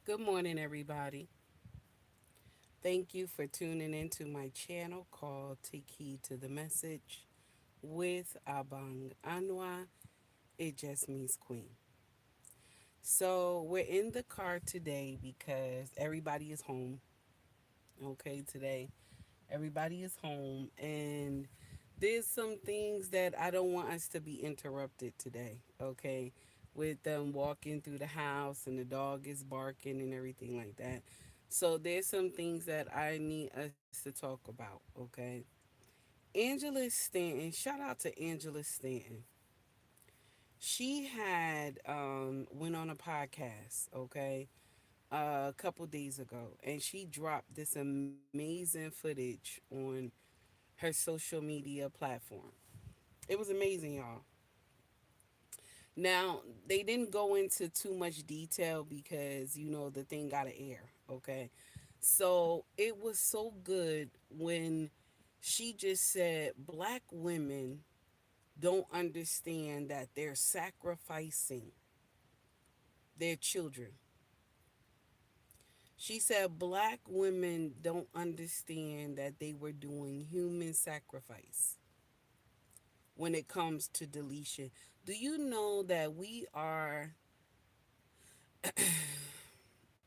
Good morning, everybody. Thank you for tuning into my channel called Take Heed to the Message with Abang Anwa. It just means Queen. So, we're in the car today because everybody is home. Okay, today, everybody is home, and there's some things that I don't want us to be interrupted today. Okay, with them walking through the house and the dog is barking and everything like that. So there's some things that I need us to talk about, okay? Angela Stanton, shout out to Angela Stanton. She had went on a podcast, okay, a couple days ago, and she dropped this amazing footage on her social media platform. It was amazing, y'all. Now, they didn't go into too much detail because, the thing got to air, okay? So it was so good when she just said black women don't understand that they're sacrificing their children. She said black women don't understand that they were doing human sacrifice when it comes to deletion. Do you know that we are,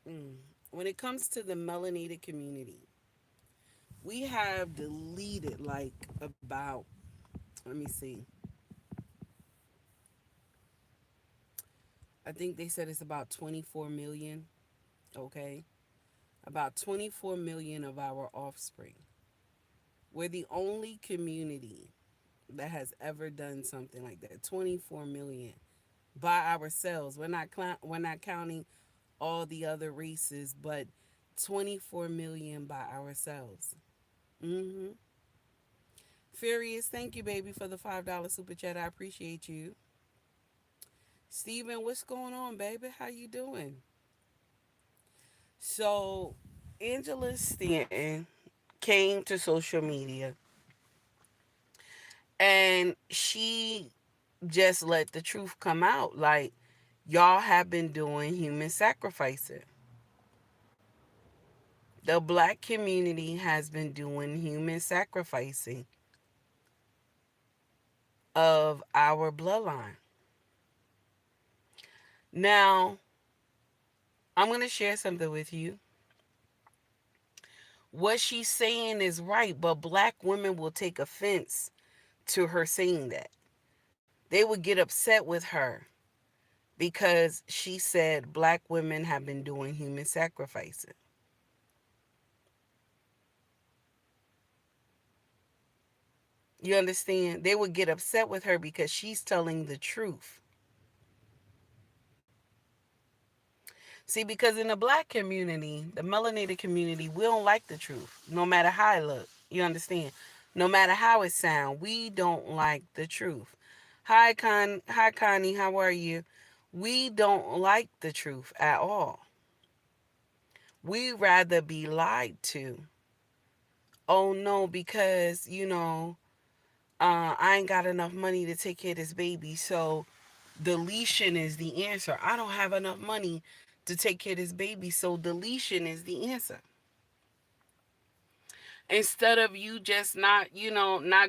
mm, when it comes to the melanated community, we have deleted like about, let me see, I think they said it's about 24 million, okay? About 24 million of our offspring. We're the only community that has ever done something like that. 24 million by ourselves. We're not counting all the other races, but 24 million by ourselves. Mhm. Furious, thank you baby for the $5 super chat. I appreciate you. Steven, what's going on, baby? How you doing? So, Angela Stanton came to social media and she just let the truth come out. Like, y'all have been doing human sacrificing. The black community has been doing human sacrificing of our bloodline. Now, I'm going to share something with you. What she's saying is right, but black women will take offense to her saying that. They would get upset with her because she said black women have been doing human sacrificing. You understand? They would get upset with her because she's telling the truth. See, because in the black community, the melanated community, we don't like the truth, no matter how it look. You understand? No matter how it sound, we don't like the truth. Hi Connie, how are you? We don't like the truth at all. We rather be lied to. Oh no, because I ain't got enough money to take care of this baby, so deletion is the answer. I don't have enough money to take care of this baby, so deletion is the answer. Instead of you just not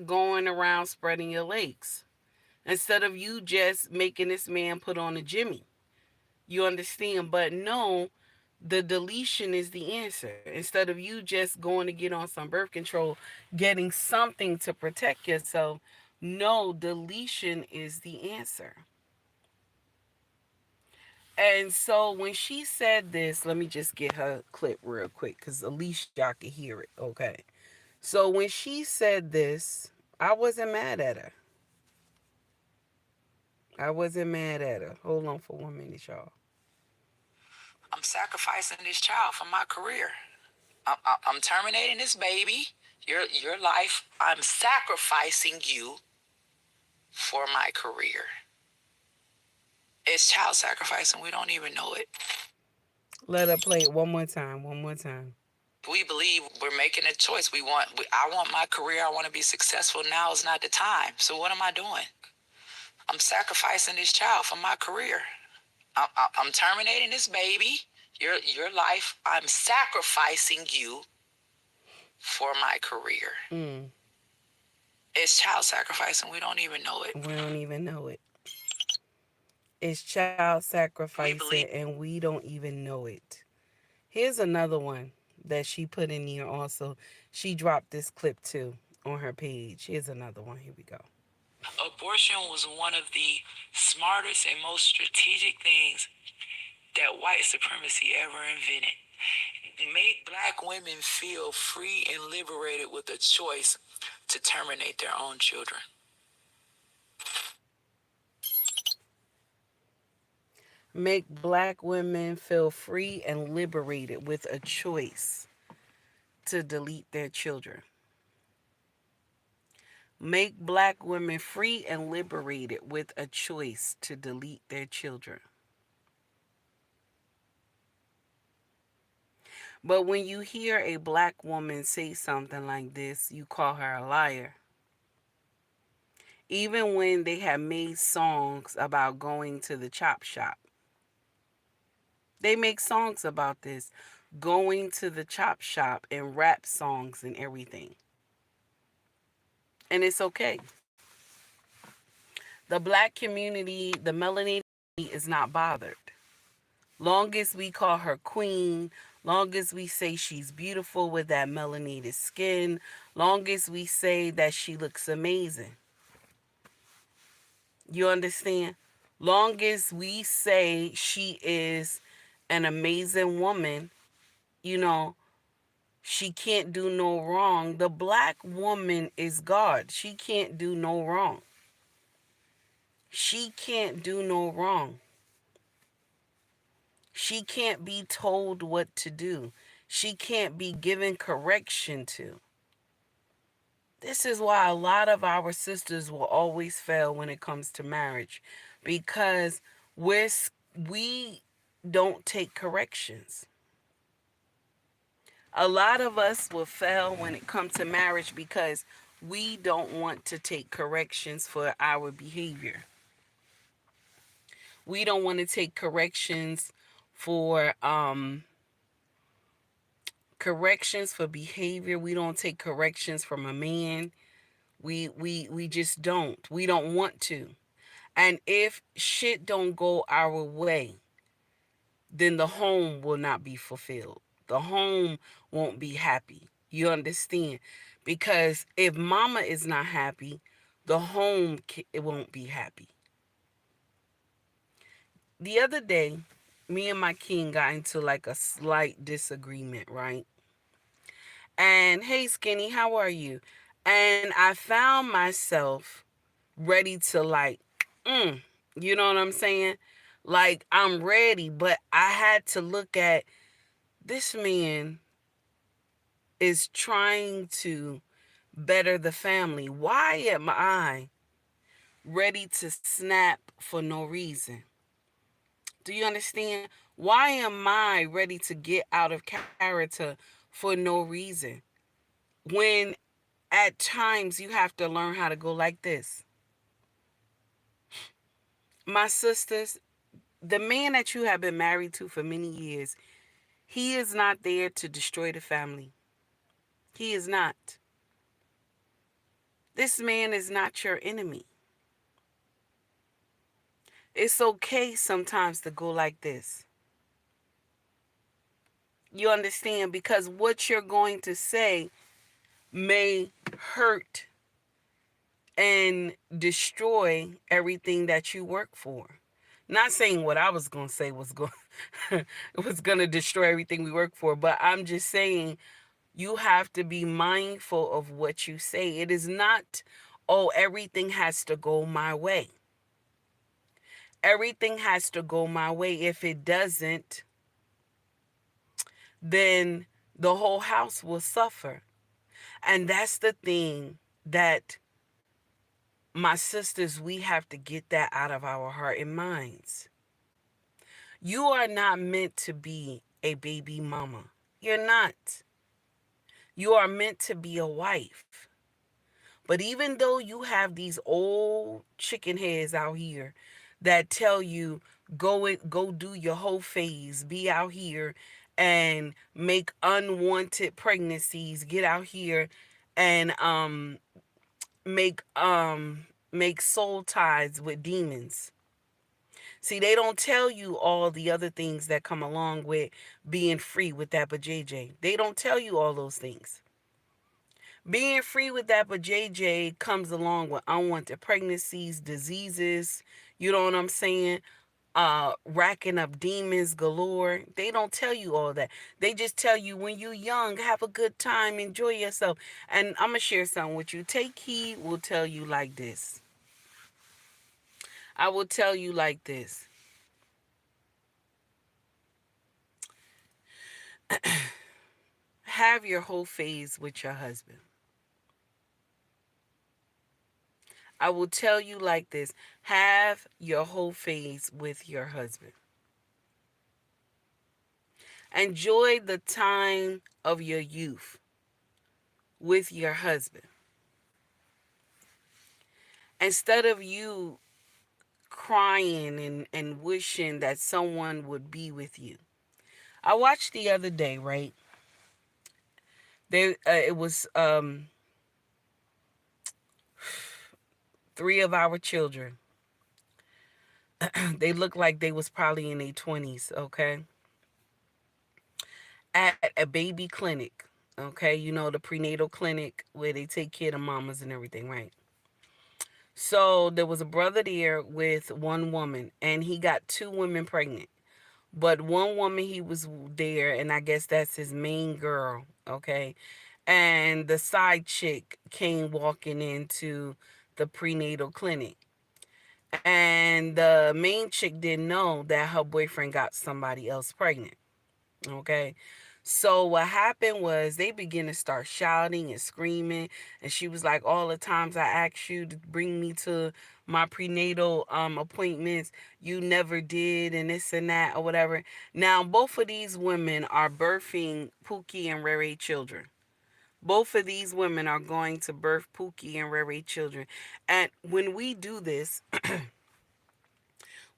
going around spreading your legs. Instead of you just making this man put on a Jimmy. You understand? But no, the deletion is the answer. Instead of you just going to get on some birth control, getting something to protect yourself, no, deletion is the answer. And so when she said this, let me just get her clip real quick because at least y'all can hear it. Okay. So when she said this, I wasn't mad at her. I wasn't mad at her. Hold on for 1 minute, y'all. I'm sacrificing this child for my career. I'm terminating this baby, your life. I'm sacrificing you for my career. It's child sacrifice and we don't even know it. Let her play it one more time. One more time. We believe we're making a choice. I want my career. I want to be successful. Now is not the time. So what am I doing? I'm sacrificing this child for my career. I'm terminating this baby, Your life, I'm sacrificing you for my career. Mm. It's child sacrifice and we don't even know it. We don't even know it. It's child We sacrificing believe. and we don't even know it. Here's another one that she put in here also. She dropped this clip too on her page. Here's another one. Here we go. Abortion was one of the smartest and most strategic things that white supremacy ever invented. Make black women feel free and liberated with a choice to terminate their own children. Make black women feel free and liberated with a choice to delete their children. Make black women free and liberated with a choice to delete their children. But when you hear a black woman say something like this, you call her a liar. Even when they have made songs about going to the chop shop, they make songs about this, going to the chop shop, and rap songs and everything. And it's okay. The black community, the melanated community is not bothered. Long as we call her queen, long as we say she's beautiful with that melanated skin, long as we say that she looks amazing. You understand? Long as we say she is an amazing woman, you know, she can't do no wrong. The black woman is God. She can't do no wrong. She can't do no wrong. She can't be told what to do. She can't be given correction to. This is why a lot of our sisters will always fail when it comes to marriage because we don't take corrections. A lot of us will fail when it comes to marriage because we don't want to take corrections for our behavior. We don't want to take for corrections for behavior. We don't take corrections from a man. We just don't. We don't want to. And if shit don't go our way, then the home will not be fulfilled. The home won't be happy. You understand? Because if mama is not happy, the home it won't be happy. The other day, me and my king got into like a slight disagreement, right? And hey, Skinny, how are you? And I found myself ready to like, mm, you know what I'm saying? Like, I'm ready, but I had to look at this man is trying to better the family. Why am I ready to snap for no reason? Do you understand? Why am I ready to get out of character for no reason? When at times you have to learn how to go like this. My sisters, the man that you have been married to for many years, he is not there to destroy the family. He is not. This man is not your enemy. It's okay sometimes to go like this. You understand? Because what you're going to say may hurt and destroy everything that you work for. Not saying what I was going to say was going was going to destroy everything we work for, but I'm just saying you have to be mindful of what you say. It is not, oh, everything has to go my way. Everything has to go my way. If it doesn't, then the whole house will suffer. And that's the thing that my sisters, we have to get that out of our heart and minds. You are not meant to be a baby mama. You're not. You are meant to be a wife. But even though you have these old chicken heads out here that tell you Go do your whole phase. Be out here and make unwanted pregnancies. Get out here and make soul ties with demons. See, they don't tell you all the other things that come along with being free with that but JJ. They don't tell you all those things. Being free with that but JJ comes along with unwanted pregnancies, diseases, you know what I'm saying? Racking up demons galore. They don't tell you all that. They just tell you when you young, have a good time, enjoy yourself. And I'm gonna share something with you. Take heed will tell you like this. I will tell you like this. Have your whole phase with your husband. I will tell you like this. Have your whole phase with your husband. Enjoy the time of your youth with your husband. Instead of you crying and wishing that someone would be with you. I watched the other day, right? It was three of our children. They looked like they was probably in their 20s, okay? At a baby clinic, okay? You know, the prenatal clinic where they take care of mamas and everything, right? So there was a brother there with one woman, and he got two women pregnant. But one woman, he was there, and I guess that's his main girl, okay? And the side chick came walking into the prenatal clinic. And the main chick didn't know that her boyfriend got somebody else pregnant, okay? So what happened was they began to start shouting and screaming, and she was like, "All the times I asked you to bring me to my prenatal appointments, you never did, and this and that or whatever." Now both of these women are birthing Pookie and Rere children. Both of these women are going to birth Pookie and Rere children, and when we do this,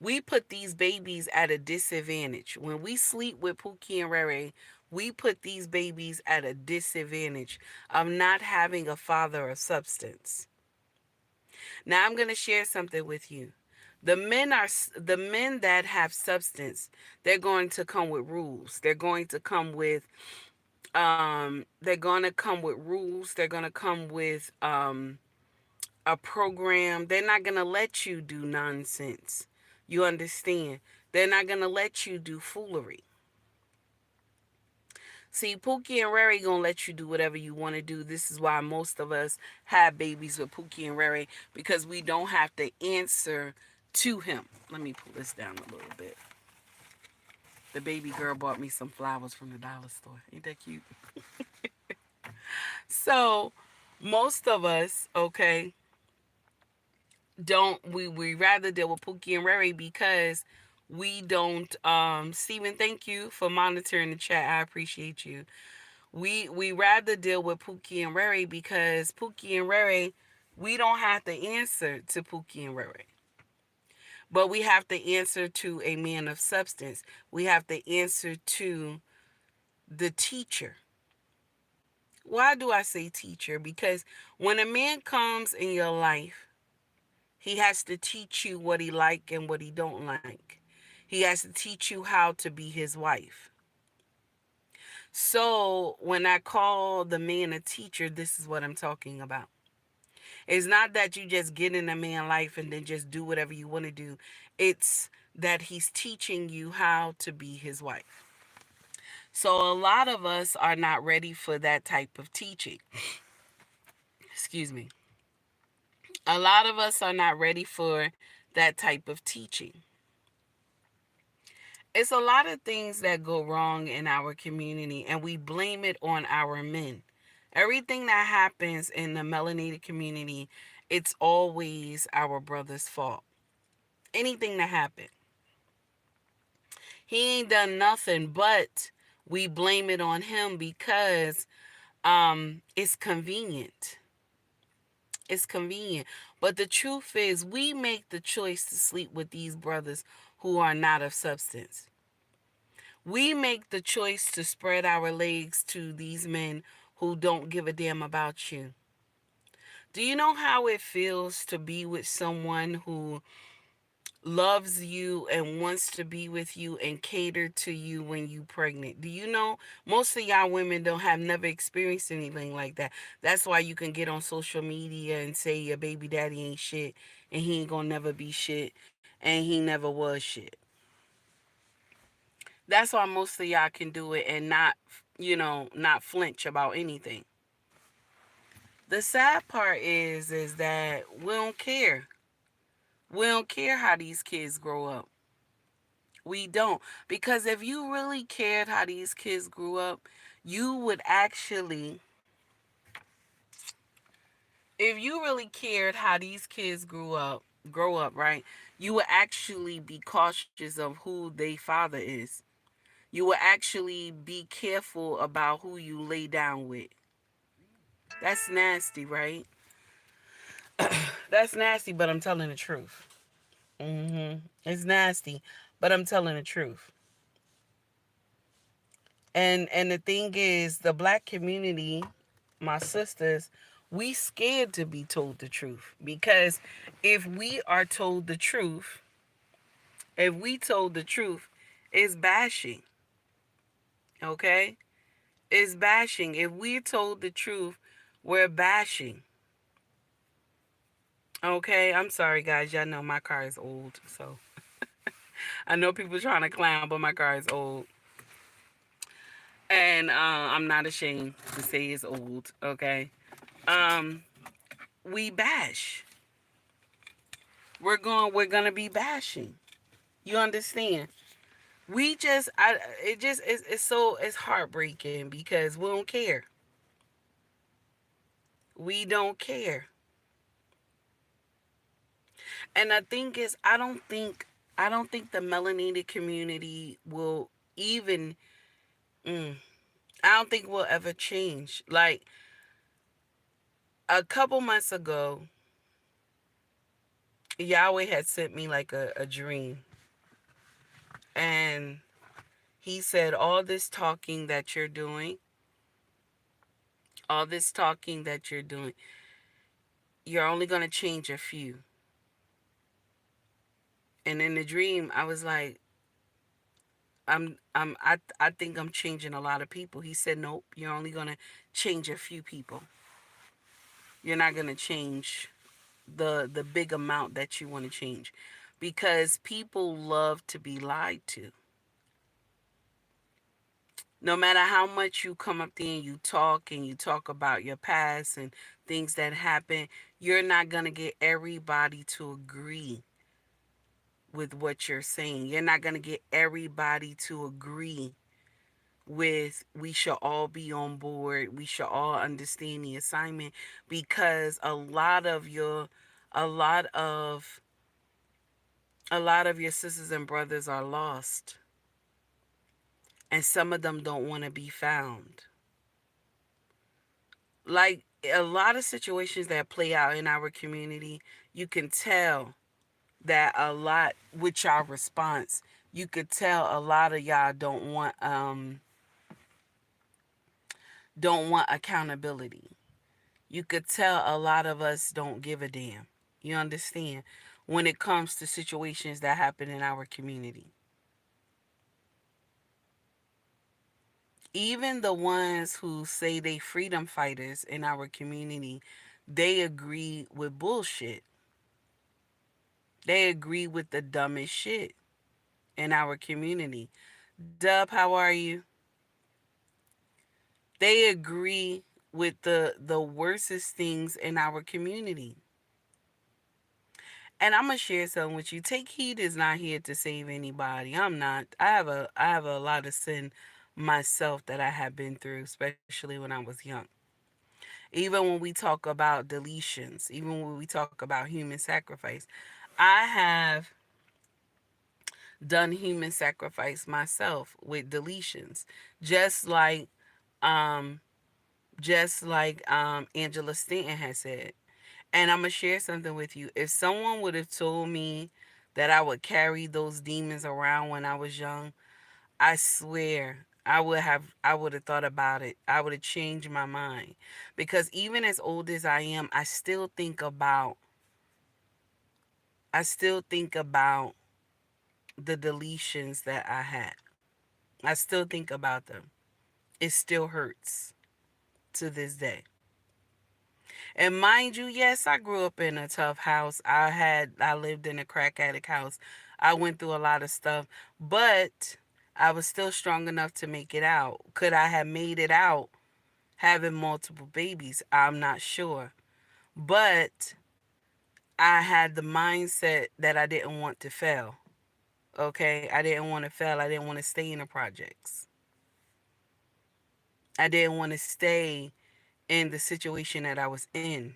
we put these babies at a disadvantage. When we sleep with Pookie and Rere, we put these babies at a disadvantage of not having a father of substance. Now I'm going to share something with you. The men that have substance. They're going to come with rules. They're going to come with rules. They're going to come with a program. They're not going to let you do nonsense. You understand? They're not going to let you do foolery. See, Pookie and Rary going to let you do whatever you want to do. This is why most of us have babies with Pookie and Rary, because we don't have to answer to him. Let me pull this down a little bit. The baby girl bought me some flowers from the dollar store. Ain't that cute? So, most of us, okay, don't we rather deal with Pookie and Rary because we don't Steven, thank you for monitoring the chat. I appreciate you. We rather deal with Pookie and Rary because Pookie and Rary, we don't have to answer to Pookie and Rary. But we have to answer to a man of substance. We have to answer to the teacher. Why do I say teacher? Because when a man comes in your life, he has to teach you what he like and what he don't like. He has to teach you how to be his wife. So when I call the man a teacher, this is what I'm talking about. It's not that you just get in a man's life and then just do whatever you want to do. It's that he's teaching you how to be his wife. So a lot of us are not ready for that type of teaching. Excuse me. A lot of us are not ready for that type of teaching. It's a lot of things that go wrong in our community, and we blame it on our men. Everything that happens in the melanated community, it's always our brother's fault. Anything that happened. He ain't done nothing, but we blame it on him because it's convenient. It's convenient. But the truth is, we make the choice to sleep with these brothers who are not of substance. We make the choice to spread our legs to these men who don't give a damn about you. Do you know how it feels to be with someone who loves you and wants to be with you and cater to you when you pregnant? Do you know most of y'all women don't have never experienced anything like that? That's why you can get on social media and say your baby daddy ain't shit and he ain't gonna never be shit and he never was shit. That's why most of y'all can do it and not, not flinch about anything. The sad part is that we don't care. We don't care how these kids grow up. We don't. Because if you really cared how these kids grew up, you would actually, if you really cared how these kids grow up, right? You would actually be cautious of who their father is. You would actually be careful about who you lay down with. That's nasty, right? That's nasty, but I'm telling the truth. It's nasty, but I'm telling the truth. And the thing is, the black community, my sisters, we scared to be told the truth, because if we are told the truth, if we told the truth, it's bashing. Okay? It's bashing. If we're told the truth, we're bashing. Okay? I'm sorry guys, y'all know my car is old, so I know people trying to clown, but my car is old. And I'm not ashamed to say it's old, okay? Um we bash. We're gonna be bashing. You understand? We just I it just it's heartbreaking because we don't care. We don't care. And the thing is, I don't think the melanated community will even mm, I don't think will ever change. Like a couple months ago, Yahweh had sent me like a dream, and he said, all this talking that you're doing, all this talking that you're doing, you're only going to change a few. And in the dream, I was like, I think I'm changing a lot of people. He said, nope, you're only going to change a few people. You're not going to change the big amount that you want to change, because people love to be lied to. No matter how much you come up there and you talk about your past and things that happen, you're not going to get everybody to agree with what you're saying. You're not going to get everybody to agree with we should all be on board. We should all understand the assignment, because a lot of a lot of your sisters and brothers are lost, and some of them don't want to be found. Like a lot of situations that play out in our community, you can tell that a lot with y'all response, you could tell a lot of y'all don't want accountability. You could tell a lot of us don't give a damn. You understand? When it comes to situations that happen in our community. Even the ones who say they freedom fighters in our community, they agree with bullshit. They agree with the dumbest shit in our community. Dub, how are you? They agree with the worstest things in our community. And I'm gonna share something with you. Take heed is not here to save anybody. I'm not. I have a lot of sin myself that I have been through, especially when I was young. Even when we talk about deletions, even when we talk about human sacrifice, I have done human sacrifice myself with deletions, just like um Angela Stanton has said. And I'm going to share something with you. If someone would have told me that I would carry those demons around when I was young, I swear I would have thought about it. I would have changed my mind. Because even as old as I am, I still think about the deletions that I had. I still think about them. It still hurts to this day. And mind you, yes, I grew up in a tough house. I lived in a crack addict house. I went through a lot of stuff, but I was still strong enough to make it out. Could I have made it out having multiple babies? I'm not sure. But I had the mindset that I didn't want to fail. Okay? I didn't want to fail. I didn't want to stay in the projects. I didn't want to stay in the situation that I was in.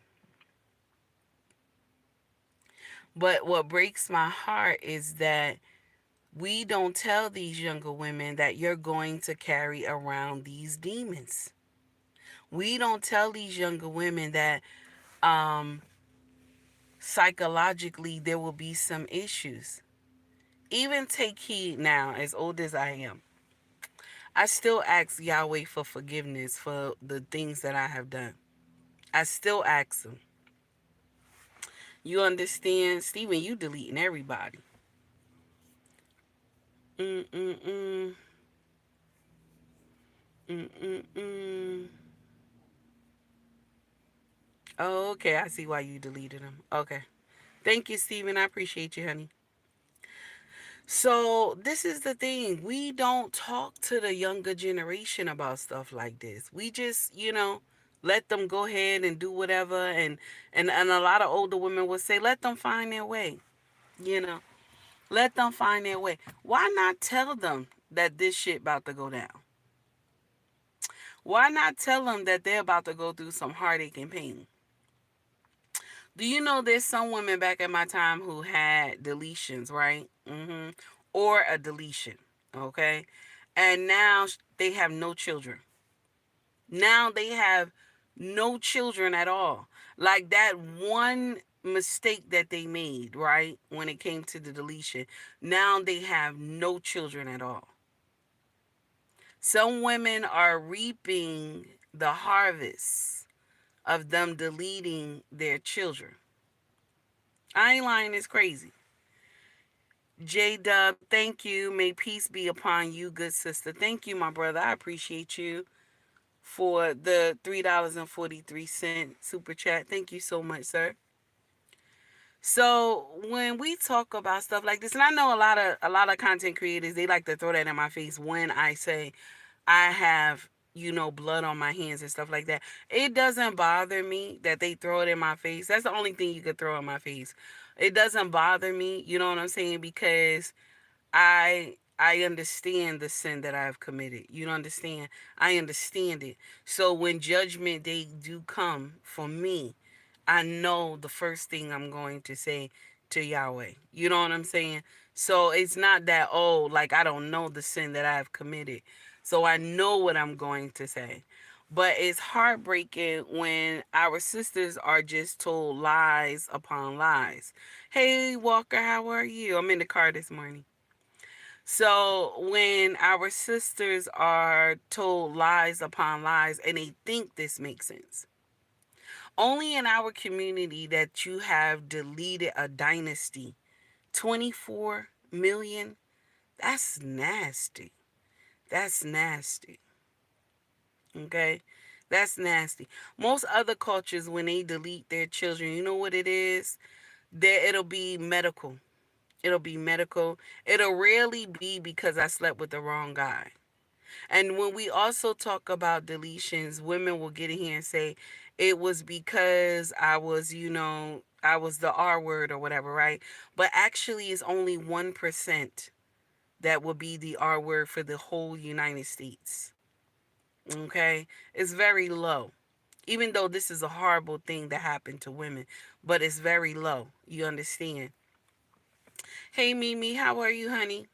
But what breaks my heart is that we don't tell these younger women that you're going to carry around these demons. We don't tell these younger women that um, psychologically there will be some issues. Even take heed now, as old as I am. I still ask Yahweh for forgiveness for the things that I have done. I still ask him. You understand? Stephen, you deleting everybody. Mm-mm-mm. Mm-mm-mm. Oh, okay. I see why you deleted them. Okay. Thank you, Stephen. I appreciate you, honey. So, this is the thing. We don't talk to the younger generation about stuff like this. We just, let them go ahead and do whatever. And a lot of older women would say, let them find their way. You know, let them find their way. Why not tell them that this shit about to go down? Why not tell them that they're about to go through some heartache and pain? Do you know there's some women back in my time who had deletions, right? Or a deletion, okay? And now they have no children. Now they have no children at all. Like that one mistake that they made, right? When it came to the deletion. Now they have no children at all. Some women are reaping the harvest of them deleting their children. I ain't lying, it's crazy. J Dub, thank you. May peace be upon you, good sister. Thank you, my brother. I appreciate you for the $3.43 super chat. Thank you so much, sir. So when we talk about stuff like this, and I know a lot of content creators, they like to throw that in my face when I say I have, blood on my hands and stuff like that. It doesn't bother me that they throw it in my face. That's the only thing you could throw in my face. It doesn't bother me, you know what I'm saying? Because I understand the sin that I've committed. You understand? I understand it. So when judgment day do come for me, I know the first thing I'm going to say to Yahweh. You know what I'm saying? So it's not that, oh, like I don't know the sin that I've committed. So I know what I'm going to say. But it's heartbreaking when our sisters are just told lies upon lies. Hey, Walker, how are you? I'm in the car this morning. So when our sisters are told lies upon lies and they think this makes sense, only in our community that you have deleted a dynasty, 24 million, that's nasty. That's nasty. Okay? That's nasty. Most other cultures, when they delete their children, you know what it is? It'll be medical. It'll be medical. It'll rarely be because I slept with the wrong guy. And when we also talk about deletions, women will get in here and say it was because I was the R word or whatever, right? But actually, it's only 1% that will be the R word for the whole United States. Okay? It's very low. Even though this is a horrible thing that happened to women, but it's very low. You understand? Hey, Mimi, how are you, honey?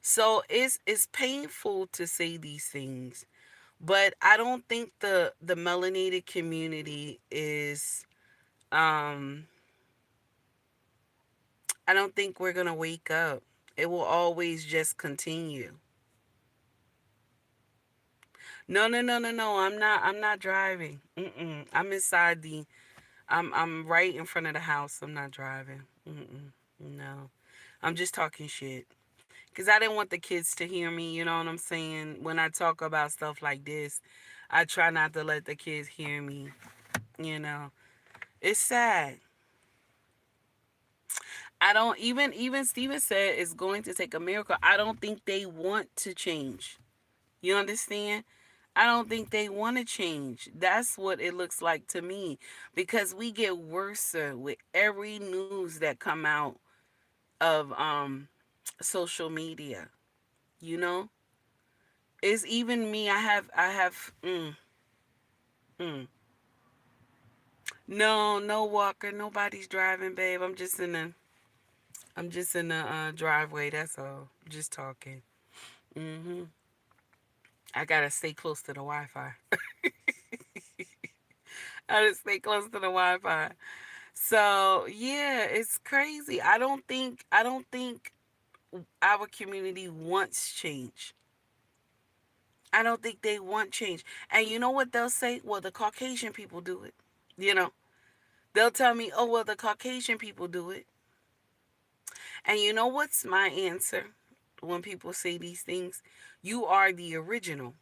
So it's painful to say these things. But I don't think the melanated community is Um, I don't think we're gonna wake up. It will always just continue. No, no, no, no, no. I'm not driving. Mm-mm. I'm inside the. I'm right in front of the house. I'm not driving. Mm-mm. No, I'm just talking shit. Cause I didn't want the kids to hear me. You know what I'm saying? When I talk about stuff like this, I try not to let the kids hear me. You know, it's sad. I don't even Steven said it's going to take a miracle. I don't think they want to change. You understand? I don't think they want to change. That's what it looks like to me because we get worse with every news that come out of social media. You know, it's even me. Mm. No, no walker. Nobody's driving, babe. I'm just in the driveway. That's all. Just talking. Mhm. I gotta stay close to the Wi-Fi. I gotta stay close to the Wi-Fi. So yeah, it's crazy. I don't think our community wants change. I don't think they want change. And you know what they'll say? Well, the Caucasian people do it. You know, they'll tell me, oh well, the Caucasian people do it. And you know what's my answer when people say these things? You are the original.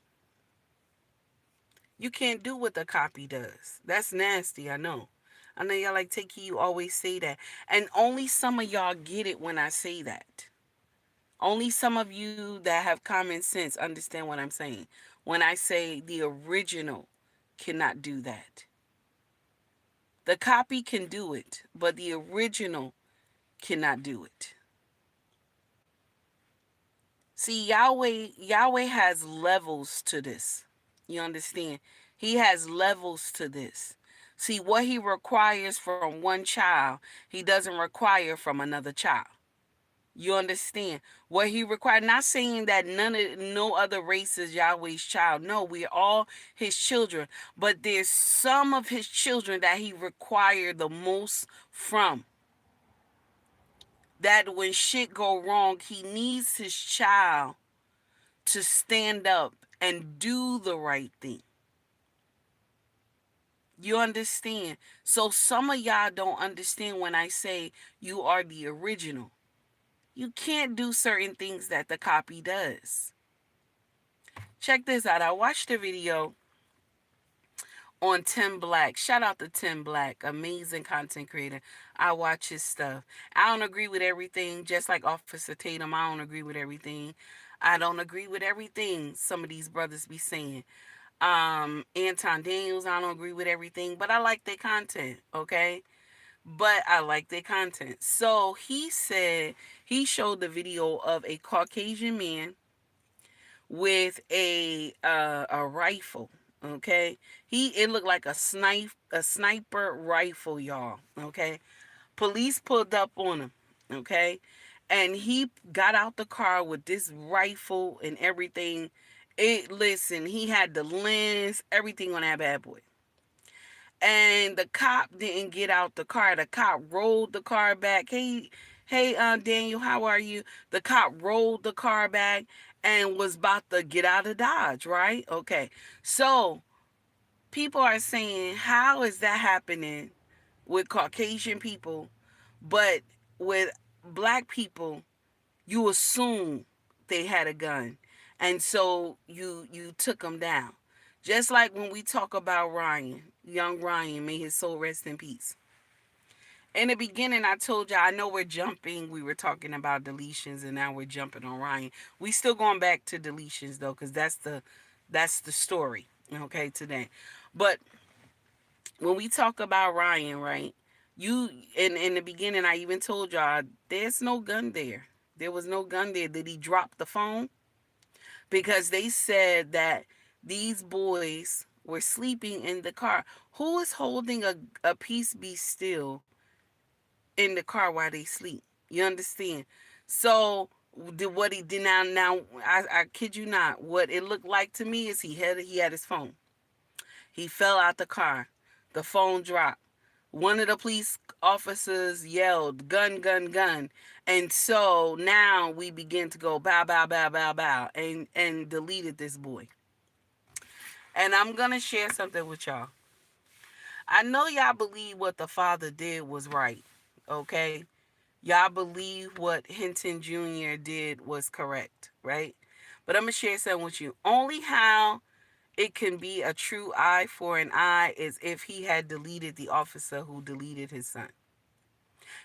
You can't do what the copy does. That's nasty, I know. I know y'all like Takey, you always say that. And only some of y'all get it when I say that. Only some of you that have common sense understand what I'm saying. When I say the original cannot do that. The copy can do it, but the original cannot do it. See, Yahweh has levels to this. You understand? He has levels to this. See, what he requires from one child, he doesn't require from another child. You understand? What he required, not saying that no other race is Yahweh's child. No, we're all his children. But there's some of his children that he required the most from. That when shit go wrong, he needs his child to stand up and do the right thing. You understand? So some of y'all don't understand when I say you are the original. You can't do certain things that the copy does. Check this out. I watched a video on Tim Black. Shout out to Tim Black, amazing content creator. I watch his stuff. I don't agree with everything, just like Officer Tatum. I don't agree with everything. I don't agree with everything some of these brothers be saying. Anton Daniels, I don't agree with everything, but I like their content, okay? But I like their content. So he said he showed the video of a Caucasian man with a rifle. Okay, it looked like a sniper rifle, y'all. Okay, police pulled up on him. Okay, and he got out the car with this rifle and everything. Listen, he had the lens, everything on that bad boy. And the cop didn't get out the car. The cop rolled the car back. Hey, Daniel, how are you? The cop rolled the car back and was about to get out of Dodge, right? Okay. So people are saying, how is that happening with Caucasian people, but with black people, you assume they had a gun, and so you took them down. Just like when we talk about Ryan, young Ryan, may his soul rest in peace. In the beginning, I told you I know we're jumping. We were talking about deletions, and now we're jumping on Ryan. We still going back to deletions though, because that's the story. Okay, today, but when we talk about Ryan, right? You in the beginning, I even told y'all there's no gun there. There was no gun there. Did he drop the phone? Because they said that these boys were sleeping in the car. Who is holding a peace be still in the car while they sleep? You understand? So what he did now I kid you not. What it looked like to me is he had his phone. He fell out the car. The phone dropped. One of the police officers yelled, gun, gun, gun. And so now we begin to go bow, bow, bow, bow, bow, and deleted this boy. And I'm going to share something with y'all. I know y'all believe what the father did was right. Okay? Y'all believe what Hinton Jr. did was correct, right? But I'm going to share something with you. Only how it can be a true eye for an eye is if he had deleted the officer who deleted his son.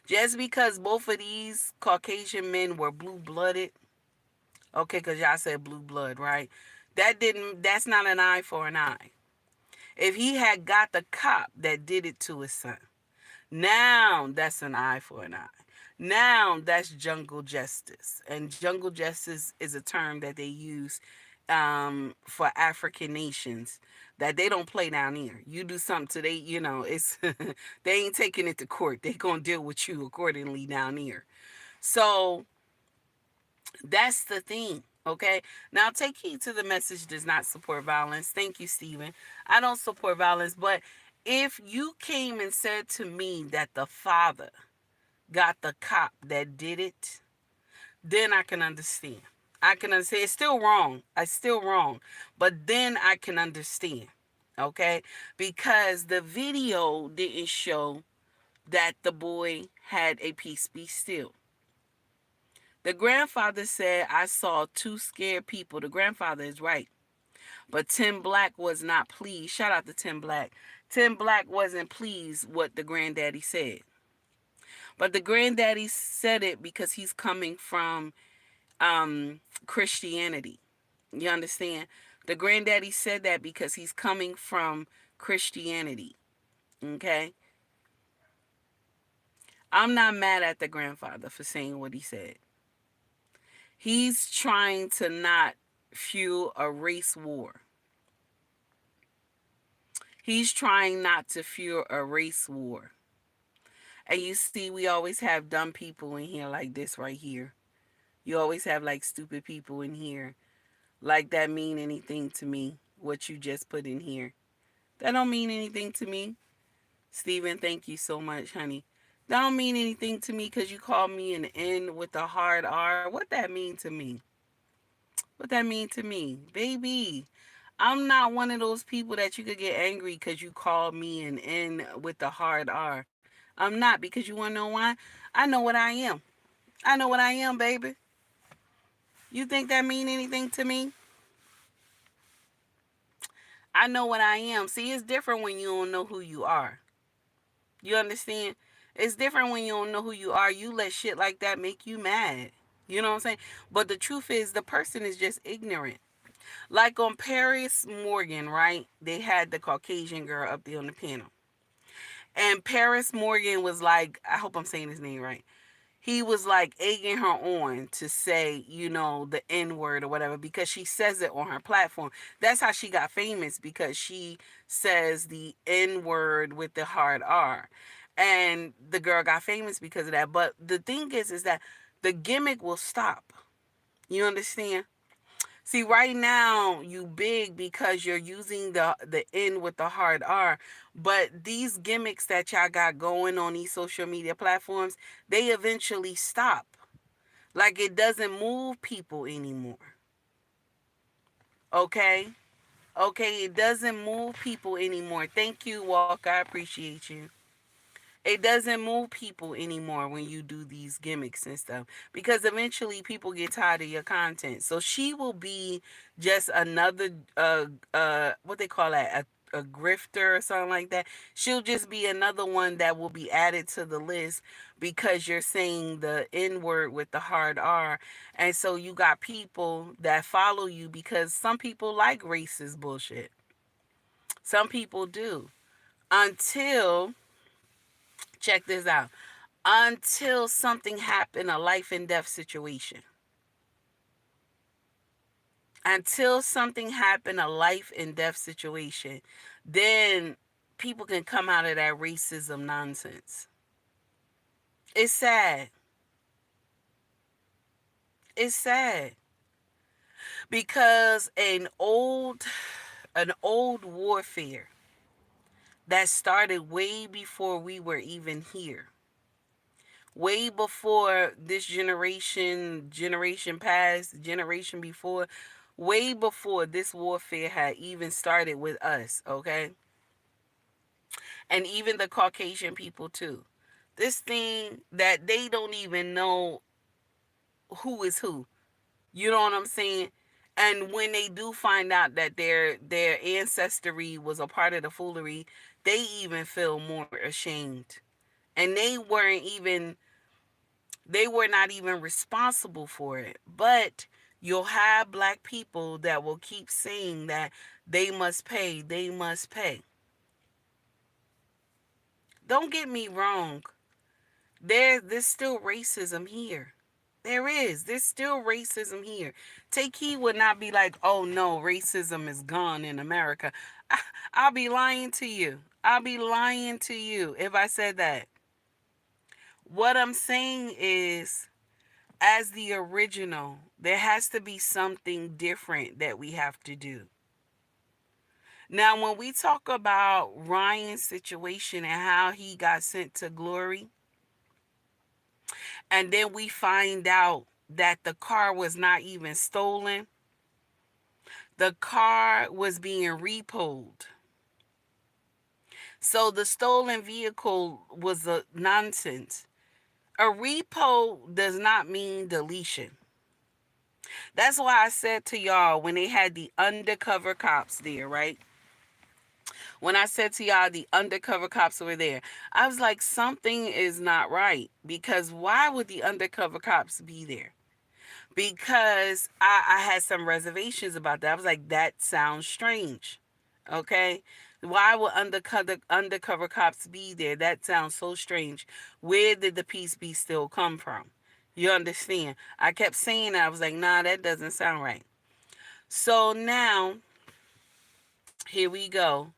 Just because both of these Caucasian men were blue blooded, okay, because y'all said blue blood, right? That's not an eye for an eye. If he had got the cop that did it to his son, now that's an eye for an eye. Now that's jungle justice. And jungle justice is a term that they use for African nations that they don't play down here. You do something to they, it's they ain't taking it to court. They gonna deal with you accordingly down here. So that's the thing. Okay. Now take heed to the message does not support violence. Thank you, Stephen. I don't support violence, but if you came and said to me that the father got the cop that did it, then I can understand. I can understand. It's still wrong. It's still wrong. But then I can understand. Okay? Because the video didn't show that the boy had a peace be still. The grandfather said, I saw two scared people. The grandfather is right. But Tim Black was not pleased. Shout out to Tim Black. Tim Black wasn't pleased what the granddaddy said. But the granddaddy said it because he's coming from Christianity. You understand? The granddaddy said that because he's coming from Christianity. Okay? I'm not mad at the grandfather for saying what he said. He's trying to not fuel a race war. He's trying not to fuel a race war. And you see, we always have dumb people in here like this right here. You always have like stupid people in here. Like that mean anything to me, what you just put in here. That don't mean anything to me. Steven, thank you so much, honey. That don't mean anything to me because you called me an N with a hard R. What that mean to me? What that mean to me? Baby, I'm not one of those people that you could get angry because you called me an N with a hard R. I'm not, because you want to know why? I know what I am. I know what I am, baby. You think that mean anything to me? I know what I am. See, it's different when you don't know who you are. You understand? It's different when you don't know who you are. You let shit like that make you mad. You know what I'm saying? But the truth is, the person is just ignorant. Like on Paris Morgan, right? They had the Caucasian girl up there on the panel. And Paris Morgan was like, I hope I'm saying his name right. He was like egging her on to say, the N word or whatever, because she says it on her platform. That's how she got famous, because she says the N word with the hard R. And the girl got famous because of that. But the thing is that the gimmick will stop. You understand? See, right now you big because you're using the N with the hard R, but these gimmicks that y'all got going on these social media platforms, they eventually stop. Like, it doesn't move people anymore. Okay? Okay, it doesn't move people anymore. Thank you, Walker. I appreciate you. It doesn't move people anymore when you do these gimmicks and stuff, because eventually people get tired of your content. So she will be just another what they call that, a grifter or something like that. She'll just be another one that will be added to the list because you're saying the N word with the hard R. And so you got people that follow you because some people like racist bullshit. Some people do. Until, check this out, until something happened, a life and death situation. Until something happened, a life and death situation, then people can come out of that racism nonsense. It's sad. It's sad because an old warfare that started way before we were even here. Way before this generation past, generation before, way before this warfare had even started with us, okay? And even the Caucasian people too. This thing that they don't even know who is who. You know what I'm saying? And when they do find out that their ancestry was a part of the foolery, they even feel more ashamed. And they were not even responsible for it. But you'll have black people that will keep saying that they must pay, they must pay. Don't get me wrong. There's still racism here. There is. There's still racism here. Take heed would not be like, oh no, racism is gone in America. I'll be lying to you. I'll be lying to you if I said that. What I'm saying is, as the original, there has to be something different that we have to do. Now, when we talk about Ryan's situation and how he got sent to glory, and then we find out that the car was not even stolen, the car was being repoed. So the stolen vehicle was a nonsense. A repo does not mean deletion. That's why I said to y'all when they had the undercover cops there, right? When I said to y'all the undercover cops were there, I was like, something is not right. Because why would the undercover cops be there? Because I had some reservations about that. I was like, that sounds strange. Okay? Why would undercover cops be there? That sounds so strange. Where did the peace be still come from? You understand? I kept saying that. I was like, nah, that doesn't sound right. So now, here we go.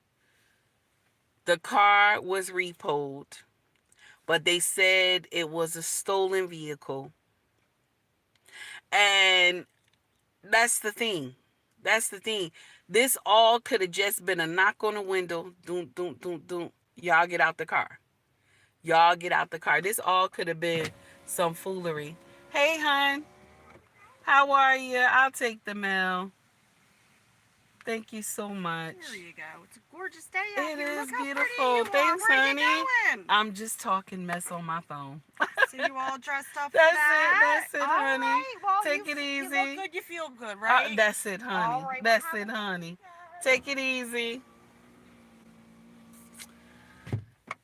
The car was repoed, but they said it was a stolen vehicle. And that's the thing. That's the thing. This all could have just been a knock on the window. Doom, doom, doom, doom. Y'all get out the car. Y'all get out the car. This all could have been some foolery. Hey, hon. How are you? I'll take the mail. Thank you so much. There you go. It's a gorgeous day out It here. is Look how pretty beautiful. you are. Thanks, Where are you honey. going? I'm just talking mess on my phone. So you all dressed up for That's it. that? That's it, All honey. right. Well, Take it you look easy. good. You feel good, right? That's it, All honey. right. Well, That's have a it, nice honey. day. Take it easy.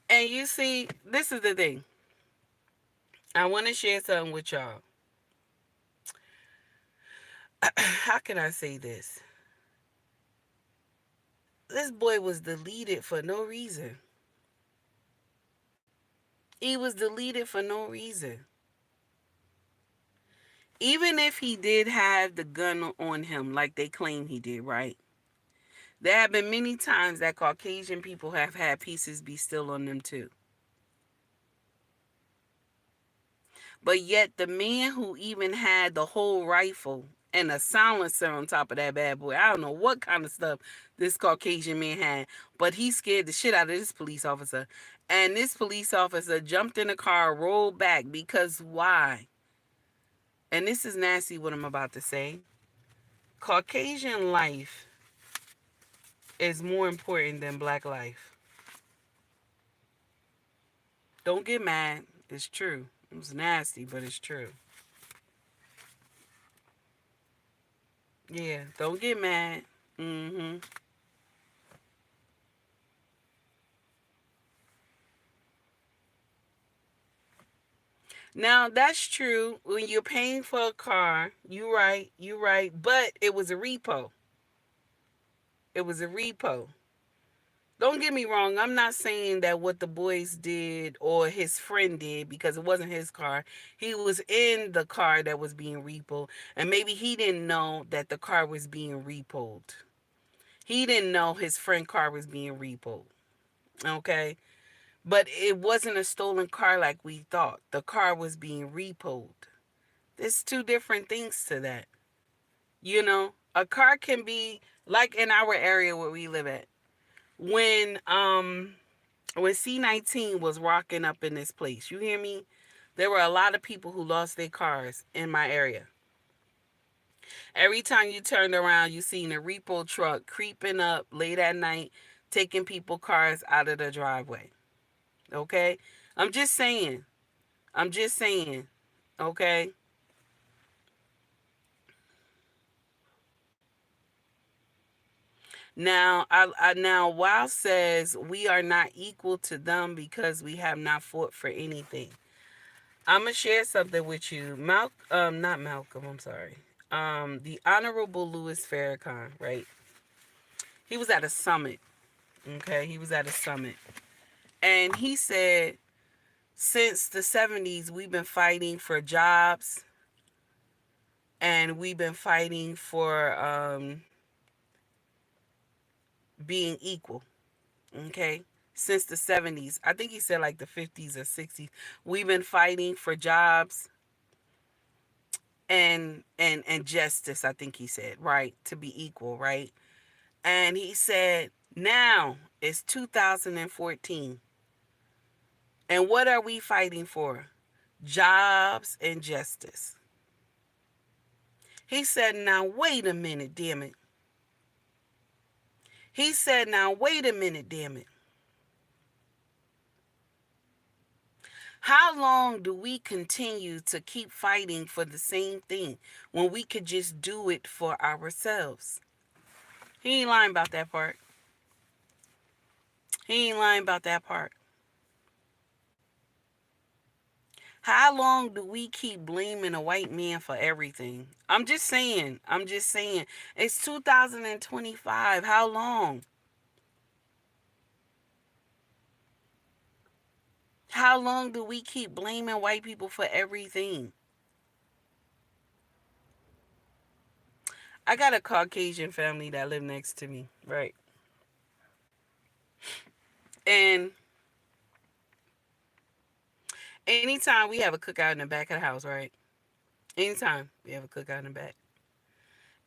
And you see, this is the thing. I want to share something with y'all. How can I say this? This boy was deleted for no reason. He was deleted for no reason. Even if he did have the gun on him, like they claim he did, right? There have been many times that Caucasian people have had pieces be still on them too. But yet the man who even had the whole rifle and a silencer on top of that bad boy, I don't know what kind of stuff this Caucasian man had, but he scared the shit out of this police officer. And this police officer jumped in the car, rolled back because why? And this is nasty what I'm about to say. Caucasian life is more important than black life. Don't get mad. It's true. It's nasty, but it's true. Yeah, don't get mad. Mm-hmm. Now that's true. When you're paying for a car, you right. But it was a repo. It was a repo. Don't get me wrong. I'm not saying that what the boys did or his friend did because it wasn't his car. He was in the car that was being repoed, and maybe he didn't know that the car was being repoed. He didn't know his friend car was being repoed. Okay, but it wasn't a stolen car like we thought. The car was being repoed. There's two different things to that. You know, a car can be like in our area where we live at. when um when C19 was rocking up in this place, you hear me? There were a lot of people who lost their cars in my area. Every time you turned around, you seen a repo truck creeping up late at night, taking people cars out of the driveway. Okay? I'm just saying. I'm just saying. Okay? Now Wow says we are not equal to them because we have not fought for anything. I'm gonna share something with you. Not Malcolm. I'm sorry. The Honorable Louis Farrakhan, right? He was at a summit. Okay, he was at a summit, and he said, since the '70s, we've been fighting for jobs, and we've been fighting for being equal. Okay, since the '70s, I think he said like the '50s or '60s, we've been fighting for jobs and justice. I think he said, right, to be equal, right? And he said, now it's 2014. And what are we fighting for? Jobs and justice. He said, now wait a minute, damn it. He said, now wait a minute, damn it. How long do we continue to keep fighting for the same thing when we could just do it for ourselves? He ain't lying about that part. He ain't lying about that part. How long do we keep blaming a white man for everything? I'm just saying. I'm just saying. It's 2025. How long? How long do we keep blaming white people for everything? I got a Caucasian family that live next to me, right? And anytime we have a cookout in the back of the house, right? Anytime we have a cookout in the back.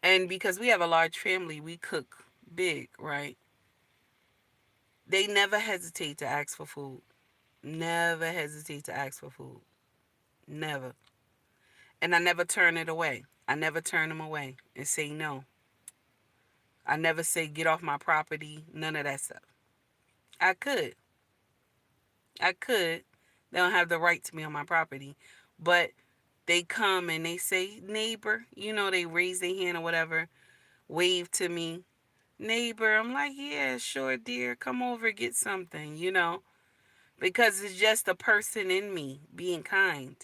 And because we have a large family, we cook big, right? They never hesitate to ask for food. Never hesitate to ask for food. Never. And I never turn it away. I never turn them away and say no. I never say get off my property. None of that stuff. I could. I could. They don't have the right to be on my property. But they come and they say, neighbor, they raise their hand or whatever, wave to me. Neighbor, I'm like, yeah, sure, dear. Come over, get something. Because it's just a person in me being kind.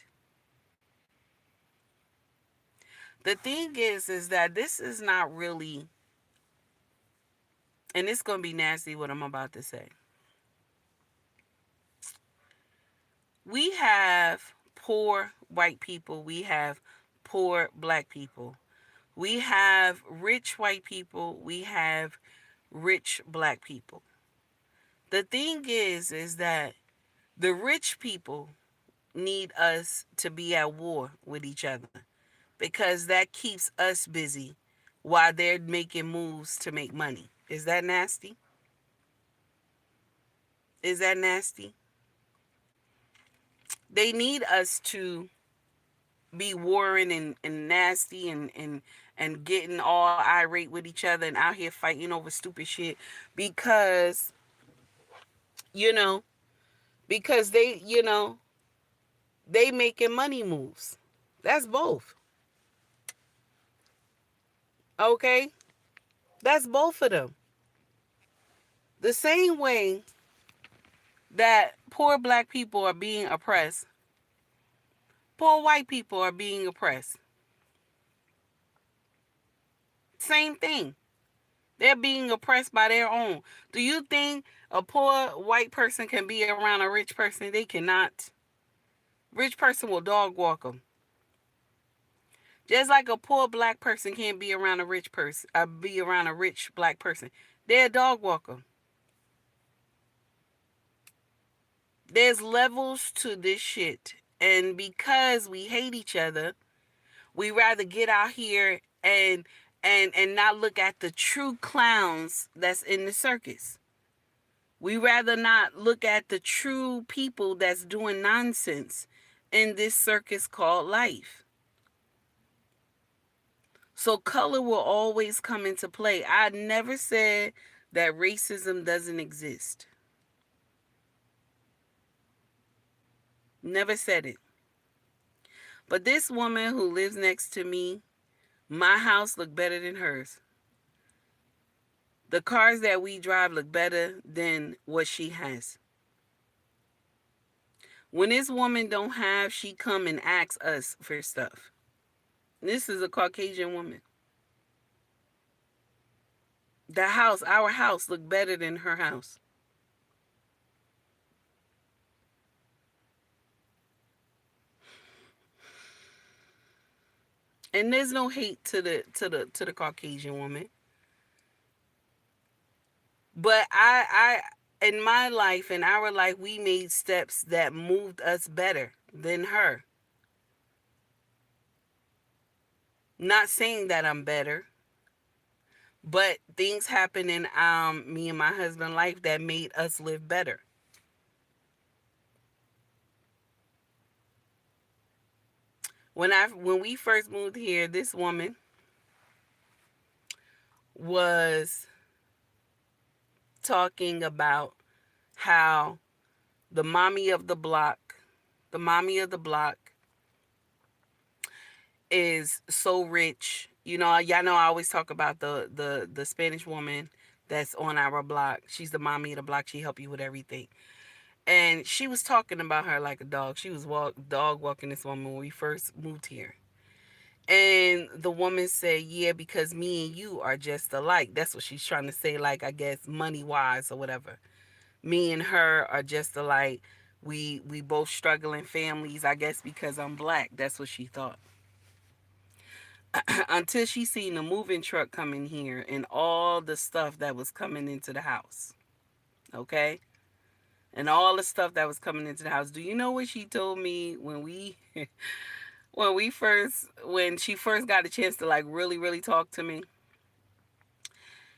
The thing is that this is not really, and it's going to be nasty what I'm about to say. We have poor white people. We have poor black people. We have rich white people. We have rich black people. The thing is that the rich people need us to be at war with each other because that keeps us busy while they're making moves to make money. Is that nasty? Is that nasty? They need us to be warring and nasty and getting all irate with each other and out here fighting over stupid shit because you know because they making money moves. That's both. Okay, that's both of them. The same way that poor black people are being oppressed, poor white people are being oppressed. Same thing. They're being oppressed by their own. Do you think a poor white person can be around a rich person? They cannot. Rich person will dog walk them. Just like a poor black person can't be around a rich person, be around a rich black person. They're a dog walker. There's levels to this shit. And because we hate each other, we rather get out here and not look at the true clowns that's in the circus. We rather not look at the true people that's doing nonsense in this circus called life. So color will always come into play. I never said that racism doesn't exist. Never said it. But this woman who lives next to me, my house look better than hers. The cars that we drive look better than what she has. When this woman don't have, she come and asks us for stuff. This is a Caucasian woman. The house, our house, look better than her house. And there's no hate to the Caucasian woman. But in my life, in our life, we made steps that moved us better than her. Not saying that I'm better, but things happen in me and my husband life that made us live better. When we first moved here, this woman was talking about how the mommy of the block, the mommy of the block is so rich. You know, y'all know I always talk about the Spanish woman that's on our block. She's the mommy of the block. She help you with everything. And she was talking about her like a dog. She was dog walking this woman when we first moved here. And the woman said, yeah, because me and you are just alike. That's what she's trying to say, like, I guess, money-wise or whatever. Me and her are just alike. We both struggling families, I guess, because I'm black. That's what she thought. Until she seen the moving truck come in here and all the stuff that was coming into the house. Okay? And all the stuff that was coming into the house. Do you know what she told me when when she first got a chance to like really talk to me?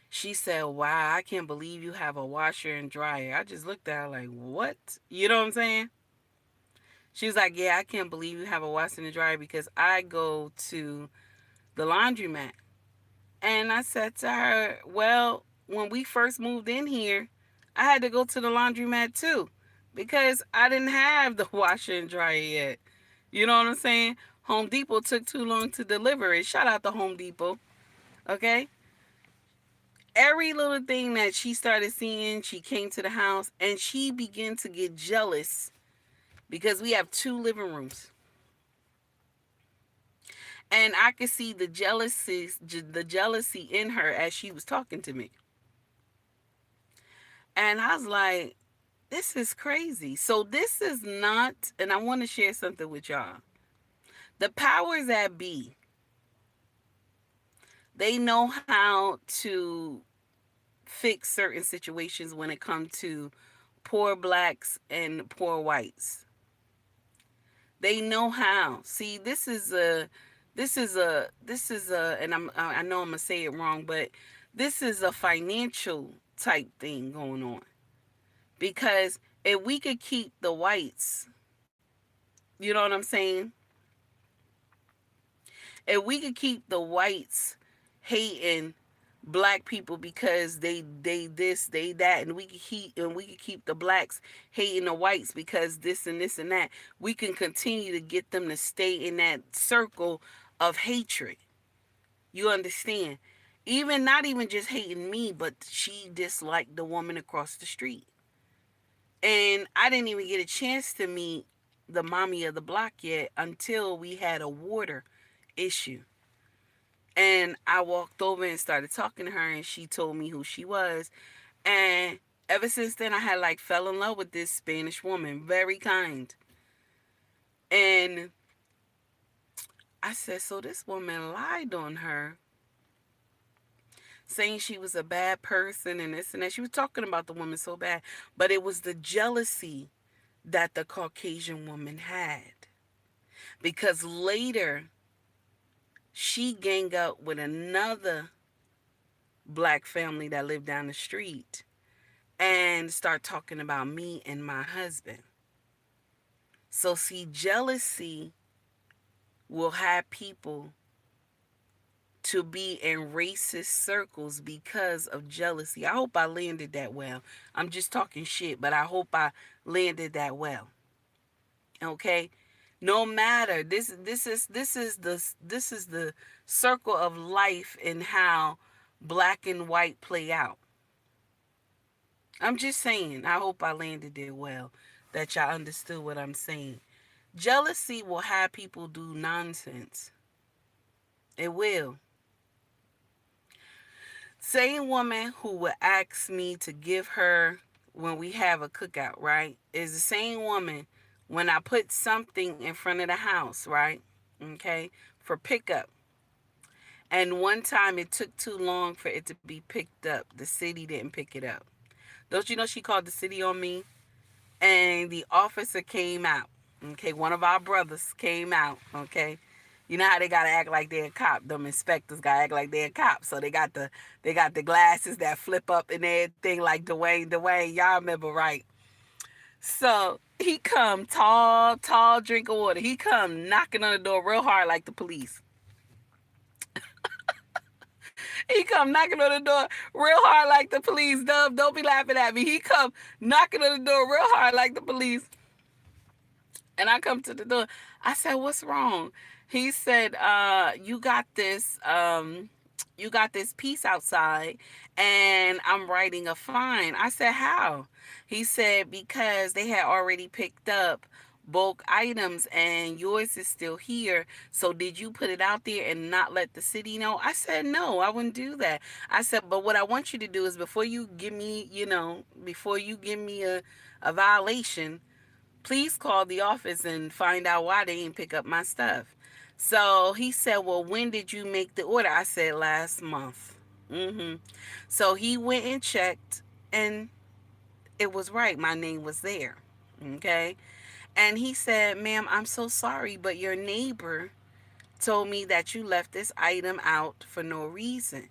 She said, wow, I can't believe you have a washer and dryer. I just looked at her like, what? You know what I'm saying? She was like, yeah, I can't believe you have a washer and dryer because I go to the laundromat. And I said to her, well, when we first moved in here, I had to go to the laundromat too because I didn't have the washer and dryer yet. You know what I'm saying? Home Depot took too long to deliver it. Shout out to Home Depot. Okay? Every little thing that she started seeing, she came to the house and she began to get jealous because we have 2 living rooms. And I could see the jealousy in her as she was talking to me. And I was like, this is crazy. So this is not, and I want to share something with y'all. The powers that be, they know how to fix certain situations when it comes to poor blacks and poor whites. They know how. See, and I know I'm gonna say it wrong, but this is a financial type thing going on. Because if we could keep the whites, you know what I'm saying? If we could keep the whites hating black people because they this, they that, and we could keep the blacks hating the whites because this and that, we can continue to get them to stay in that circle of hatred. You understand? Even not even just hating me, but she disliked the woman across the street. And I didn't even get a chance to meet the mommy of the block yet until we had a water issue. And I walked over and started talking to her, and she told me who she was. And ever since then, I had like fell in love with this Spanish woman, very kind. And I said, so this woman lied on her, saying she was a bad person and this and that. She was talking about the woman so bad, but it was the jealousy that the Caucasian woman had. Because later, she gang up with another black family that lived down the street. and start talking about me and my husband. So, see, jealousy will have people to be in racist circles because of jealousy. I hope I landed that well. I'm just talking shit, but I hope I landed that well. Okay? No matter, this is the circle of life and how black and white play out. I'm just saying, I hope I landed it well, that y'all understood what I'm saying. Jealousy will have people do nonsense. It will. Same woman who would ask me to give her when we have a cookout, right? Is the same woman when I put something in front of the house, right? Okay, for pickup. And one time it took too long for it to be picked up. The city didn't pick it up. Don't you know she called the city on me? And the officer came out. Okay, one of our brothers came out. Okay, you know how they gotta act like they're a cop. Them inspectors gotta act like they're a cop. So they got the glasses that flip up and everything like Dwayne. Dwayne, y'all remember right? So he come tall, tall drink of water. He come knocking on the door real hard like the police. He come knocking on the door real hard like the police. Dub, don't be laughing at me. He come knocking on the door real hard like the police. And I come to the door. I said, "What's wrong?" He said, you got this piece outside and I'm writing a fine." I said, "How?" He said, "Because they had already picked up bulk items and yours is still here. So did you put it out there and not let the city know?" I said, "No, I wouldn't do that." I said, "But what I want you to do is before you give me a violation, please call the office and find out why they didn't pick up my stuff." So he said, "Well, when did you make the order?" I said, "Last month." So he went and checked, and it was right. My name was there. Okay. And he said, "Ma'am, I'm so sorry, but your neighbor told me that you left this item out for no reason."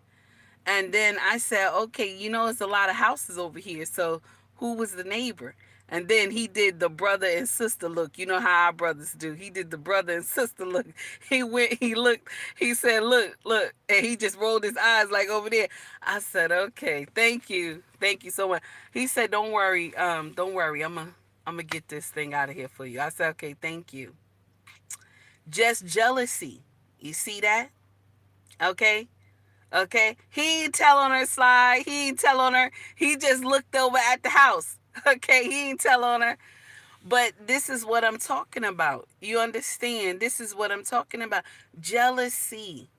And then I said, "Okay, it's a lot of houses over here. So who was the neighbor?" And then he did the brother and sister look. You know how our brothers do. He did the brother and sister look. He looked, he said, "Look, look." And he just rolled his eyes like over there. I said, "Okay, thank you. Thank you so much." He said, don't worry. I'm gonna get this thing out of here for you." I said, "Okay, thank you." Just jealousy. You see that? Okay. Okay, he ain't tell on her, Slide. He ain't tell on her. He just looked over at the house. Okay, he ain't tell on her. But this is what I'm talking about. You understand? This is what I'm talking about. Jealousy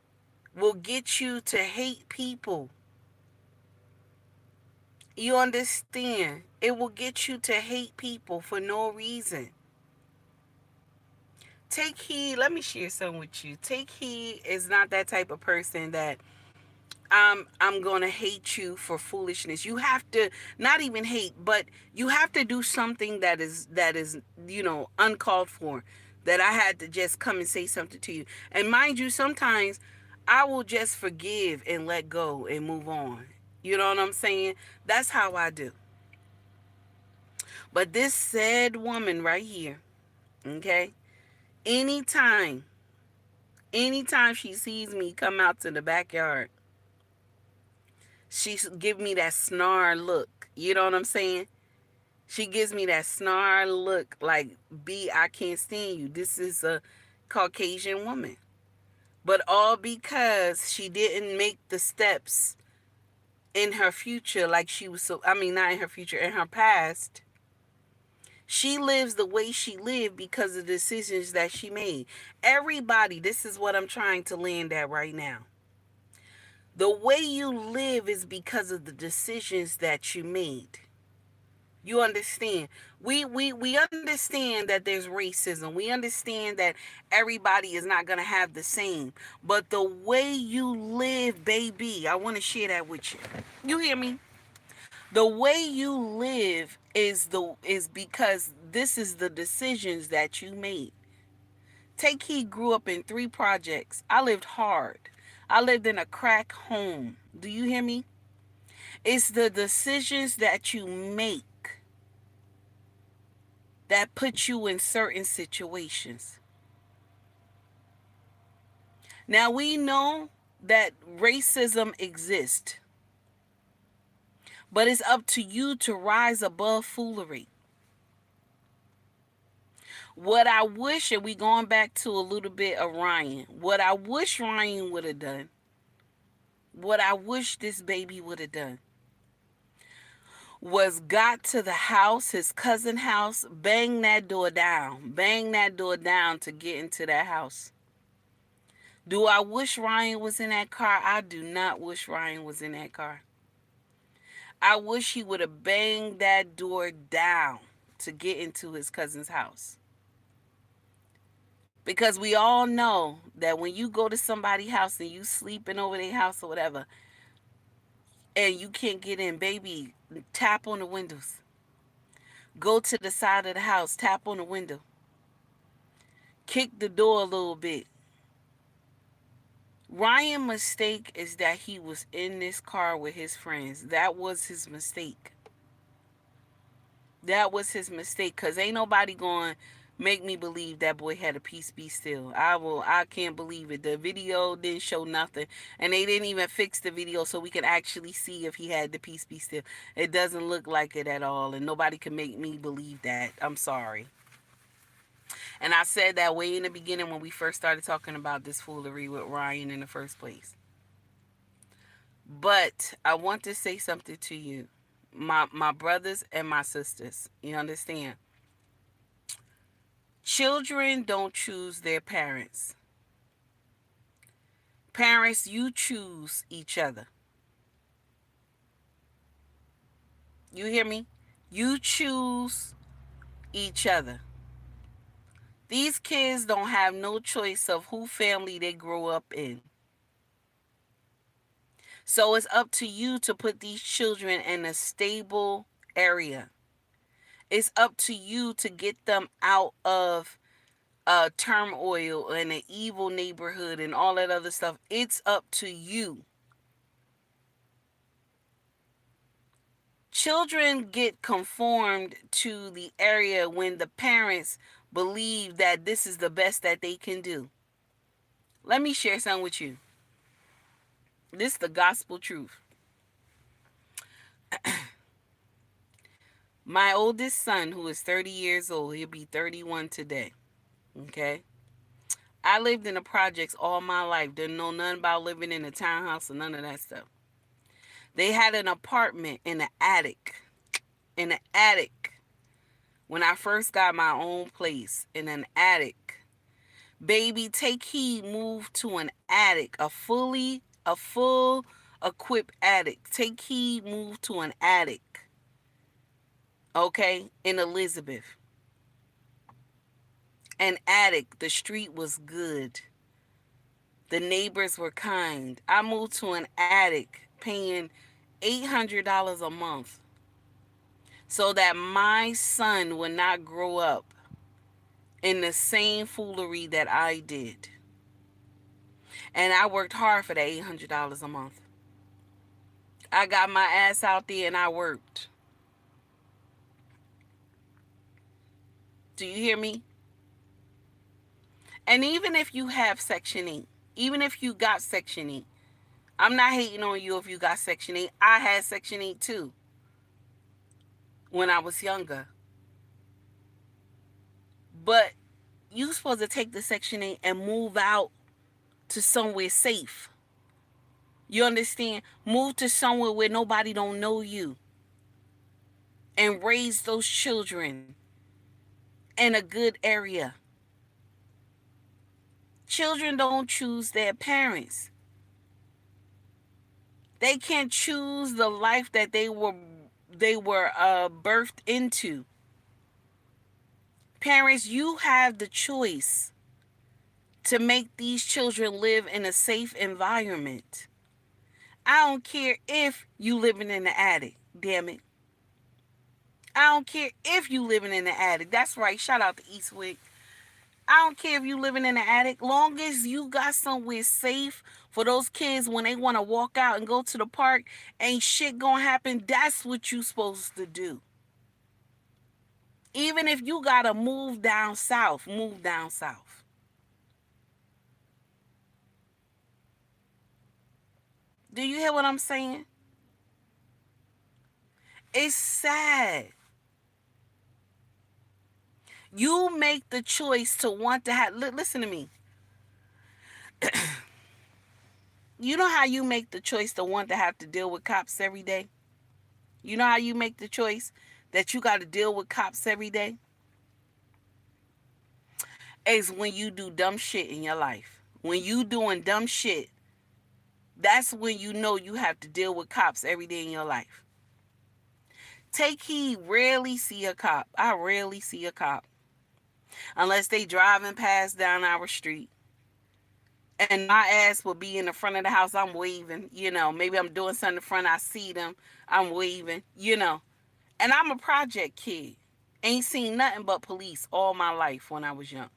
will get you to hate people. You understand? It will get you to hate people for no reason. Take Heed. Let me share something with you. Take Heed is not that type of person that I'm gonna hate you for foolishness. You have to not even hate, but you have to do something that is uncalled for. That I had to just come and say something to you. And mind you, sometimes I will just forgive and let go and move on. You know what I'm saying? That's how I do. But this said woman right here, okay? Anytime, anytime she sees me come out to the backyard, she give me that snarl look. You know what I'm saying? She gives me that snarl look like, "B, I can't stand you." This is a Caucasian woman. But all because she didn't make the steps in her future like she was not in her future, in her past. She lives the way she lived because of the decisions that she made. Everybody, this is what I'm trying to land at right now. The way you live is because of the decisions that you made. You understand? We understand that there's racism. We understand that everybody is not going to have the same. But the way you live, baby, I want to share that with you. You hear me? The way you live is because this is the decisions that you made. Take Heed grew up in 3 projects. I lived hard. I lived in a crack home. Do you hear me? It's the decisions that you make that put you in certain situations. Now we know that racism exists, but it's up to you to rise above foolery. What I wish, and we going back to a little bit of Ryan, what I wish Ryan would have done, what I wish this baby would have done, was got to the house, his cousin house, bang that door down to get into that house. Do I wish Ryan was in that car? I do not wish Ryan was in that car. I wish he would have banged that door down to get into his cousin's house. Because we all know that when you go to somebody's house and you sleeping over their house or whatever, and you can't get in, baby, tap on the windows. Go to the side of the house, tap on the window. Kick the door a little bit. Ryan's mistake is that he was in this car with his friends. That was his mistake. That was his mistake. Because ain't nobody going to make me believe that boy had a peace be still. I can't believe it. The video didn't show nothing. And they didn't even fix the video so we could actually see if he had the peace be still. It doesn't look like it at all. And nobody can make me believe that. I'm sorry. And I said that way in the beginning when we first started talking about this foolery with Ryan in the first place. But I want to say something to you, my brothers and my sisters. You understand? Children don't choose their parents. Parents, you choose each other. You hear me? You choose each other. These kids don't have no choice of who family they grow up in. So it's up to you to put these children in a stable area. It's up to you to get them out of turmoil and an evil neighborhood and all that other stuff. It's up to you. Children get conformed to the area when the parents believe that this is the best that they can do. Let me share something with you. This is the gospel truth. My oldest son, who is 30 years old, he'll be 31 today. Okay? I lived in the projects all my life. Didn't know nothing about living in a townhouse or none of that stuff. They had an apartment in the attic. In the attic. When I first got my own place, in an attic. Baby, take heed, move to an attic. A full equipped attic. Take heed, move to an attic. Okay? In Elizabeth. An attic. The street was good. The neighbors were kind. I moved to an attic paying $800 a month so that my son would not grow up in the same foolery that I did. And I worked hard for the $800 a month. I got my ass out there and I worked. Do you hear me? And even if you have Section 8, even if you got Section 8, I'm not hating on you if you got Section 8. I had Section 8 too when I was younger. But you supposed to take the Section 8 and move out to somewhere safe. You understand? Move to somewhere where nobody don't know you. And raise those children in a good area. Children don't choose their parents. They can't choose the life that they were birthed into. Parents, you have the choice to make these children live in a safe environment. I don't care if you living in the attic, damn it. I don't care if you living in the attic. That's right. Shout out to Eastwick. I don't care if you living in the attic. Long as you got somewhere safe for those kids when they want to walk out and go to the park, ain't shit gonna happen. That's what you supposed to do. Even if you gotta move down south, move down south. Do you hear what I'm saying? It's sad. You make the choice to want to have. Listen to me. You know how you make the choice to want to have to deal with cops every day? You know how you make the choice that you got to deal with cops every day? Is when you do dumb shit in your life. When you doing dumb shit, that's when you know you have to deal with cops every day in your life. Take heed, rarely see a cop. I rarely see a cop. Unless they driving past down our street. And my ass will be in the front of the house. I'm waving. Maybe I'm doing something in front. I see them. I'm waving. And I'm a project kid. Ain't seen nothing but police all my life when I was young.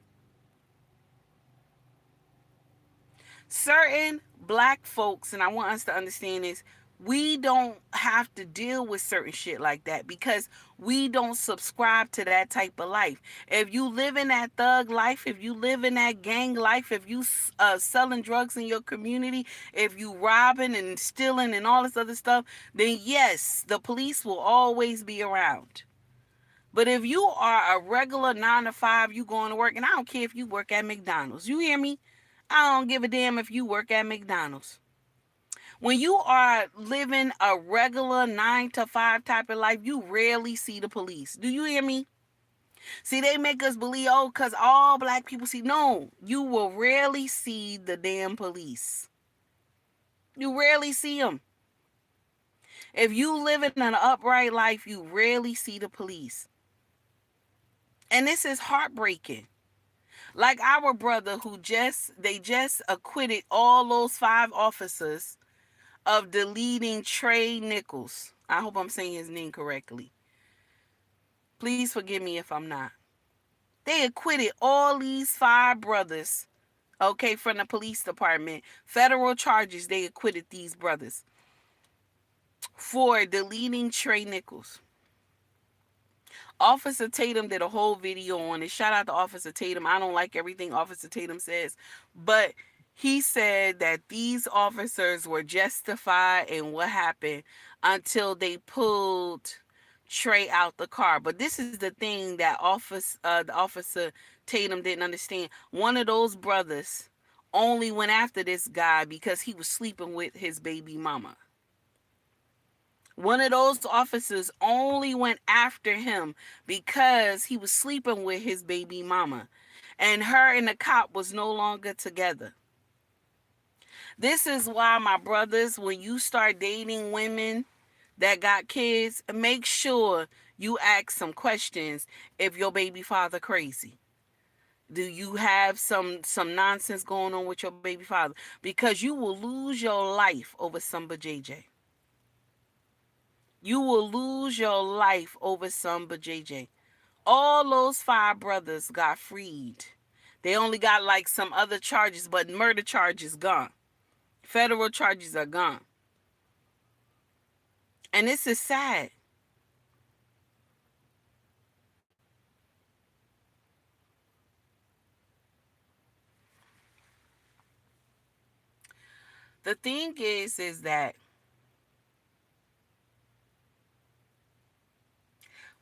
Certain black folks, and I want us to understand this, we don't have to deal with certain shit like that because we don't subscribe to that type of life. If you live in that thug life, if you live in that gang life, if you selling drugs in your community, if you robbing and stealing and all this other stuff, then yes, the police will always be around. But if you are a regular 9 to 5, you going to work, and I don't care if you work at McDonald's. You hear me? I don't give a damn if you work at McDonald's. When you are living a regular 9 to 5 type of life, you rarely see the police. Do you hear me? See, they make us believe, oh, because all black people see. No, you will rarely see the damn police. You rarely see them. If you live in an upright life, you rarely see the police. And this is heartbreaking. Like our brother they just acquitted all those 5 officers of deleting Trey Nichols. I hope I'm saying his name correctly. Please forgive me if I'm not. They acquitted all these 5 brothers, okay, from the police department. Federal charges, they acquitted these brothers for deleting Trey Nichols. Officer Tatum did a whole video on it. Shout out to Officer Tatum. I don't like everything Officer Tatum says, but he said that these officers were justified in what happened until they pulled Trey out the car. But this is the thing that the Officer Tatum didn't understand. One of those brothers only went after this guy because he was sleeping with his baby mama. One of those officers only went after him because he was sleeping with his baby mama. And her and the cop was no longer together. This is why, my brothers, when you start dating women that got kids, make sure you ask some questions if your baby father crazy. Do you have some nonsense going on with your baby father? Because you will lose your life over some JJ. You will lose your life over some JJ. All those 5 brothers got freed. They only got like some other charges, but murder charges gone. Federal charges are gone. And this is sad. The thing is that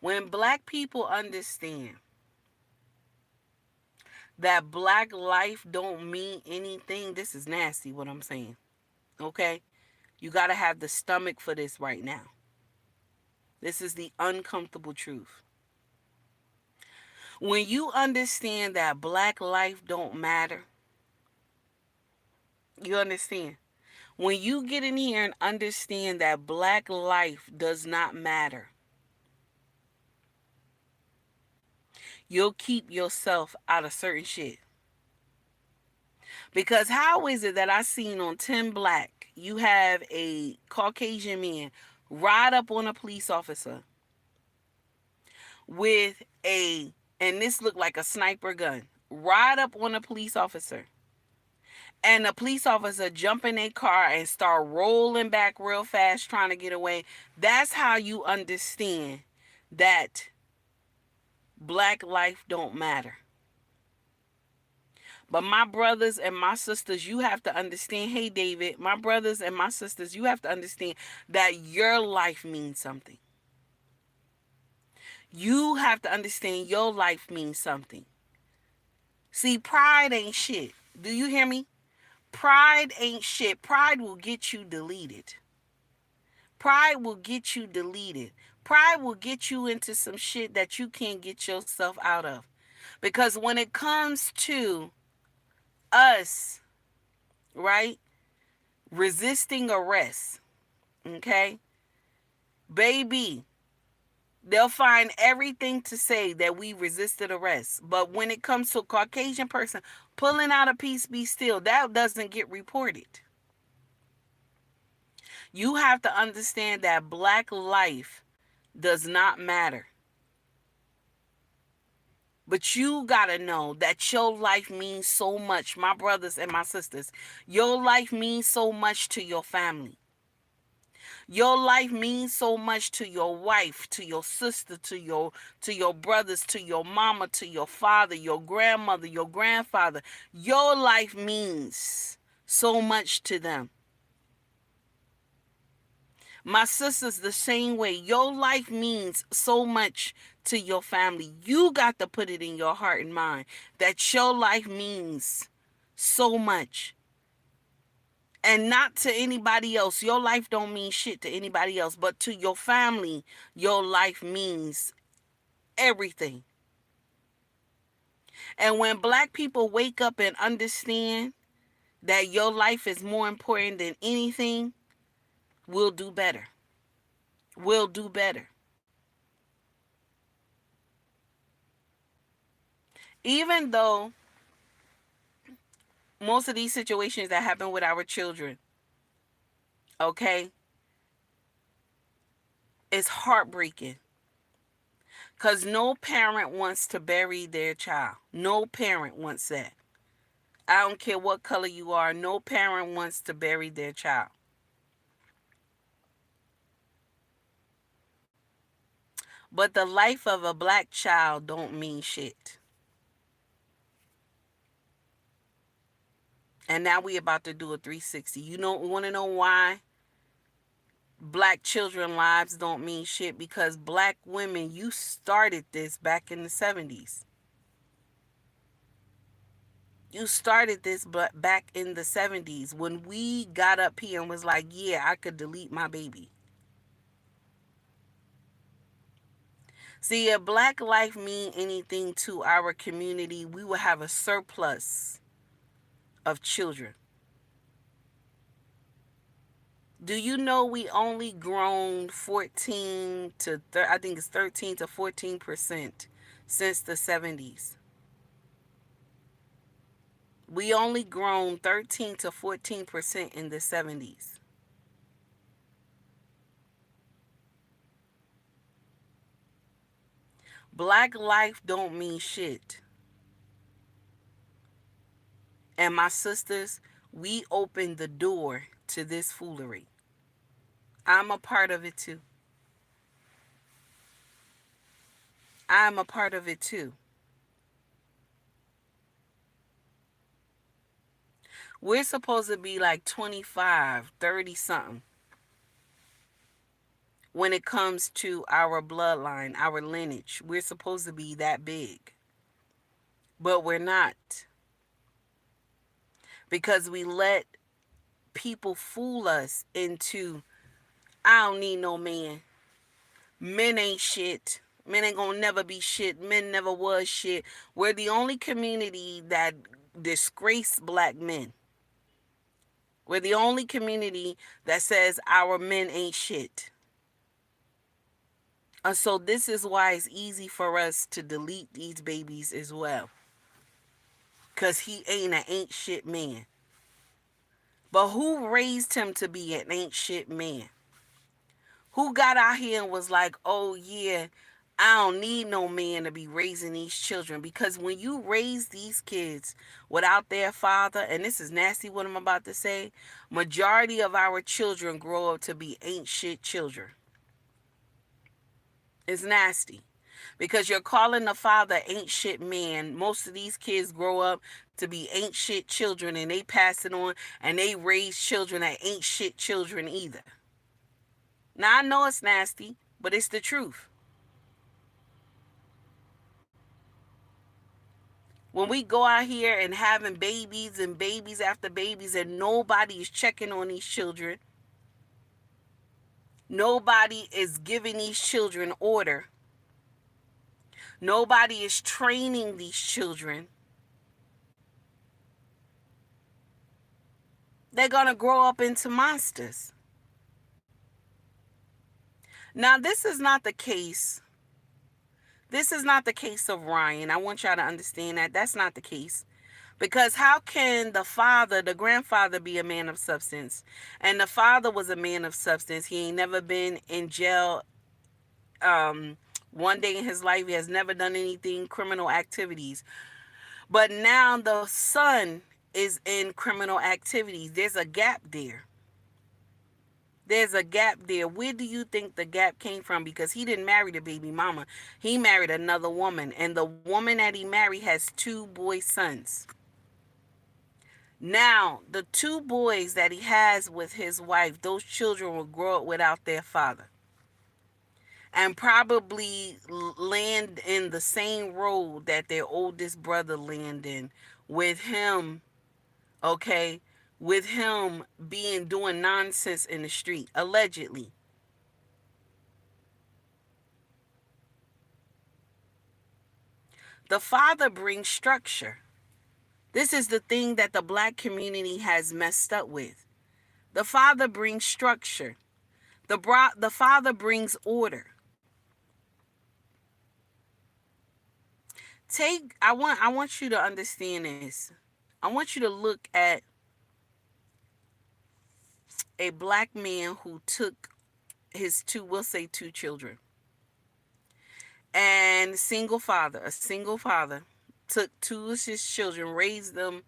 when black people understand that black life don't mean anything, this is nasty what I'm saying. Okay? You got to have the stomach for this right now. This is the uncomfortable truth. When you understand that black life don't matter, you understand? When you get in here and understand that black life does not matter, you'll keep yourself out of certain shit. Because how is it that I seen on 10 Black, you have a Caucasian man ride up on a police officer with and this looked like a sniper gun, ride up on a police officer, and the police officer jump in their car and start rolling back real fast trying to get away, that's how you understand that black life don't matter. But my brothers and my sisters, you have to understand, hey David, my brothers and my sisters, you have to understand that your life means something. You have to understand your life means something. See, pride ain't shit. Do you hear me? Pride ain't shit. Pride will get you deleted. Pride will get you deleted. Pride will get you into some shit that you can't get yourself out of. Because when it comes to us, right, resisting arrest, okay, baby, they'll find everything to say that we resisted arrest. But when it comes to a Caucasian person pulling out a piece be still, that doesn't get reported. You have to understand that black life does not matter. But you gotta know that your life means so much, my brothers and my sisters. Your life means so much to your family. Your life means so much to your wife, to your sister, to your brothers, to your mama, to your father, your grandmother, your grandfather. Your life means so much to them. My sisters, the same way. Your life means so much to your family. You got to put it in your heart and mind that your life means so much. And not to anybody else. Your life don't mean shit to anybody else. But to your family, your life means everything. And when black people wake up and understand that your life is more important than anything, we'll do better. We'll do better. Even though most of these situations that happen with our children, okay, it's heartbreaking. Because no parent wants to bury their child. No parent wants that. I don't care what color you are. No parent wants to bury their child. But the life of a black child don't mean shit. And now we about to do a 360. You don't want to know why black children lives don't mean shit? Because black women, you started this back in the 70s. You started this back in the 70s when we got up here and was like, yeah, I could delete my baby. See, if black life mean anything to our community, we will have a surplus of children. Do you know we only grown 14 to I think it's 13 to 14% since the 70s. We only grown 13 to 14% in the 70s. Black life don't mean shit. And my sisters, we opened the door to this foolery. I'm a part of it too. I'm a part of it too. We're supposed to be like 25, 30 something when it comes to our bloodline, our lineage. We're supposed to be that big. But we're not. Because we let people fool us into, I don't need no man. Men ain't shit. Men ain't gonna never be shit. Men never was shit. We're the only community that disgrace black men. We're the only community that says our men ain't shit. And so this is why it's easy for us to delete these babies as well. Because he ain't shit man. But who raised him to be an ain't shit man? Who got out here and was like, oh yeah, I don't need no man to be raising these children, because when you raise these kids without their father, and this is nasty what I'm about to say, majority of our children grow up to be ain't shit children. It's nasty. Because you're calling the father ain't shit man. Most of these kids grow up to be ain't shit children, and they pass it on, and they raise children that ain't shit children either. Now I know it's nasty, but it's the truth. When we go out here and having babies and babies after babies, and nobody is checking on these children, nobody is giving these children order, nobody is training these children, they're going to grow up into monsters. Now, this is not the case. This is not the case of Ryan. I want y'all to understand that that's not the case. Because how can the father, the grandfather, be a man of substance? And the father was a man of substance. He ain't never been in jail one day in his life. He has never done anything, criminal activities. But now the son is in criminal activities. There's a gap there. There's a gap there. Where do you think the gap came from? Because he didn't marry the baby mama. He married another woman. And the woman that he married has two boy sons. Now, the two boys that he has with his wife, those children will grow up without their father. And probably land in the same road that their oldest brother landed in, with him, okay, with him being doing nonsense in the street, allegedly. The father brings structure. This is the thing that the black community has messed up with. The father brings structure. The father brings order. I want you to understand this. I want you to look at a black man who took his two, we'll say two children, and a single father took two of his children, raised them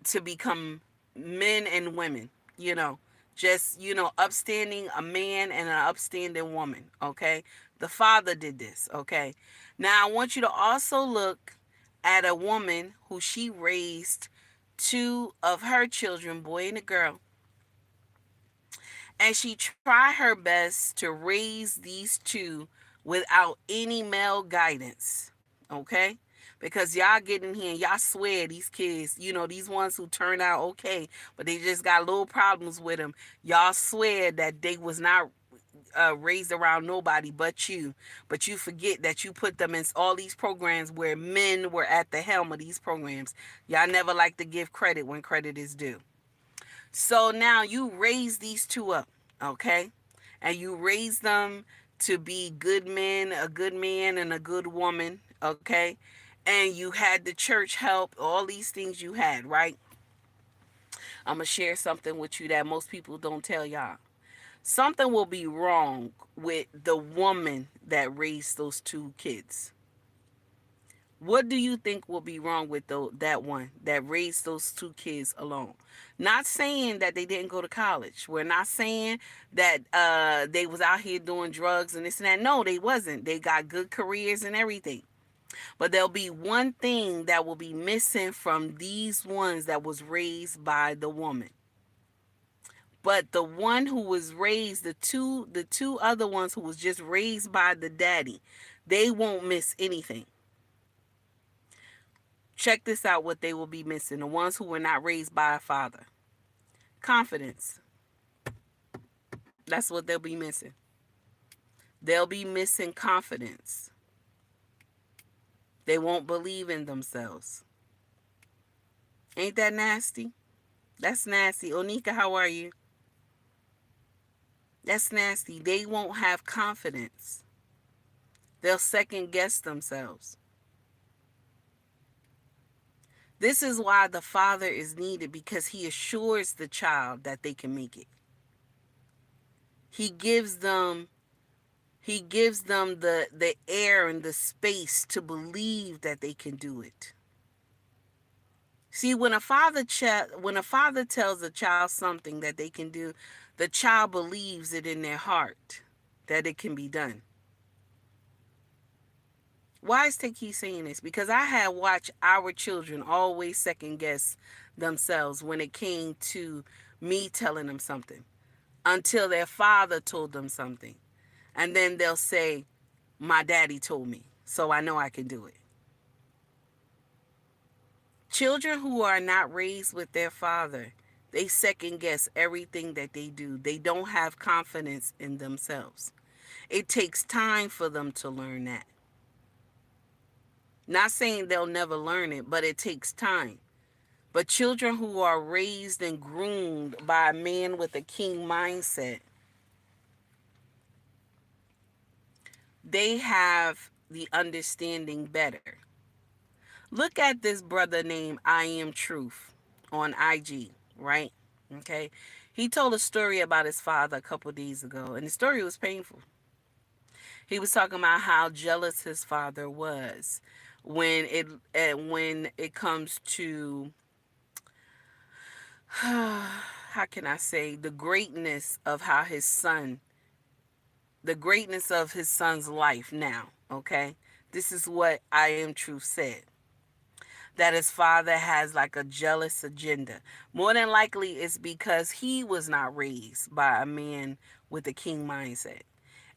to become men and women, you know, just, upstanding, a man and an upstanding woman, okay? The father did this, okay? Now, I want you to also look at a woman who she raised two of her children, boy and a girl, and she tried her best to raise these two without any male guidance, okay? Because y'all get in here and y'all swear these kids, these ones who turn out okay, but they just got little problems with them. Y'all swear that they was not raised around nobody but you. But you forget that you put them in all these programs where men were at the helm of these programs. Y'all never like to give credit when credit is due. So now you raise these two up, okay? And you raise them to be good men, a good man and a good woman, okay? And you had the church help, all these things you had, right? I'm going to share something with you that most people don't tell y'all. Something will be wrong with the woman that raised those two kids. What do you think will be wrong with that one that raised those two kids alone? Not saying that they didn't go to college. We're not saying that they was out here doing drugs and this and that. No, they wasn't. They got good careers and everything. But there'll be one thing that will be missing from these ones that was raised by the woman. But the one who was raised, the two other ones who was just raised by the daddy, they won't miss anything. Check this out, what they will be missing. The ones who were not raised by a father. Confidence. That's what they'll be missing. They'll be missing confidence. They won't believe in themselves. Ain't that nasty? That's nasty. Onika, how are you? That's nasty. They won't have confidence. They'll second guess themselves. This is why the father is needed, because he assures the child that they can make it. He gives them He gives them the air and the space to believe that they can do it. See, when a father tells a child something that they can do, the child believes it in their heart that it can be done. Why is Taki saying this? Because I had watched our children always second guess themselves when it came to me telling them something until their father told them something. And then they'll say, my daddy told me, so I know I can do it. Children who are not raised with their father, they second guess everything that they do. They don't have confidence in themselves. It takes time for them to learn that. Not saying they'll never learn it, but it takes time. But children who are raised and groomed by a man with a king mindset, they have the understanding better. Look at this brother named I Am Truth on IG, right? Okay. He told a story about his father a couple days ago, and the story was painful. He was talking about how jealous his father was when it comes to how can I say the greatness of his son's life now, okay? This is what I Am Truth said. That his father has like a jealous agenda. More than likely it's because he was not raised by a man with a king mindset.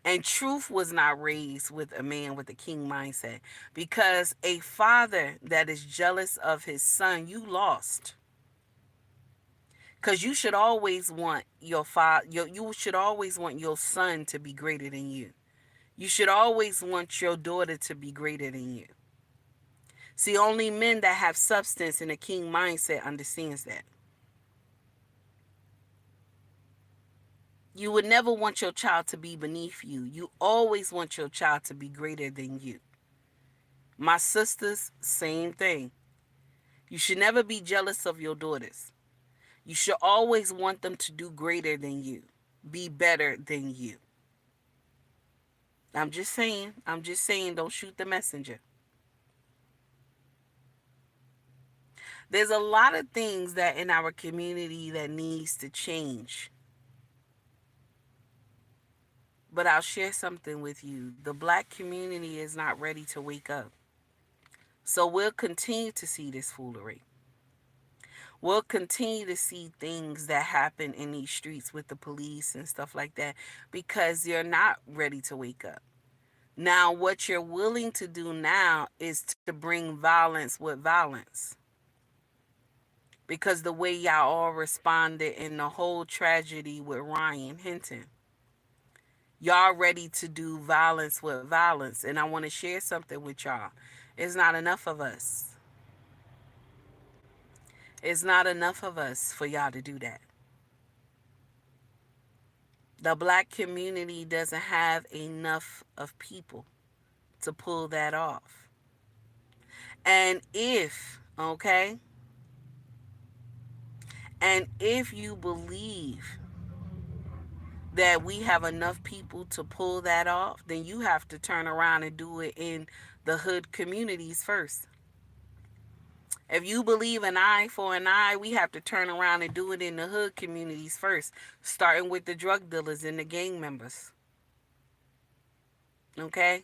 And Truth was not raised with a man with a king mindset. Because a father that is jealous of his son, you lost. Because you should always want you should always want your son to be greater than you. You should always want your daughter to be greater than you. See, only men that have substance and a king mindset understands that. You would never want your child to be beneath you. You always want your child to be greater than you. My sisters, same thing. You should never be jealous of your daughters. You should always want them to do greater than you, be better than you. I'm just saying, don't shoot the messenger. There's a lot of things that in our community that needs to change. But I'll share something with you. The black community is not ready to wake up. So we'll continue to see this foolery. We'll continue to see things that happen in these streets with the police and stuff like that because you're not ready to wake up. Now, what you're willing to do now is to bring violence with violence. Because the way y'all all responded in the whole tragedy with Ryan Hinton. Y'all ready to do violence with violence. And I want to share something with y'all. It's not enough of us. It's not enough of us for y'all to do that. The black community doesn't have enough of people to pull that off. And okay, and if you believe that we have enough people to pull that off, then you have to turn around and do it in the hood communities first. If you believe an eye for an eye, we have to turn around and do it in the hood communities first, starting with the drug dealers and the gang members. Okay?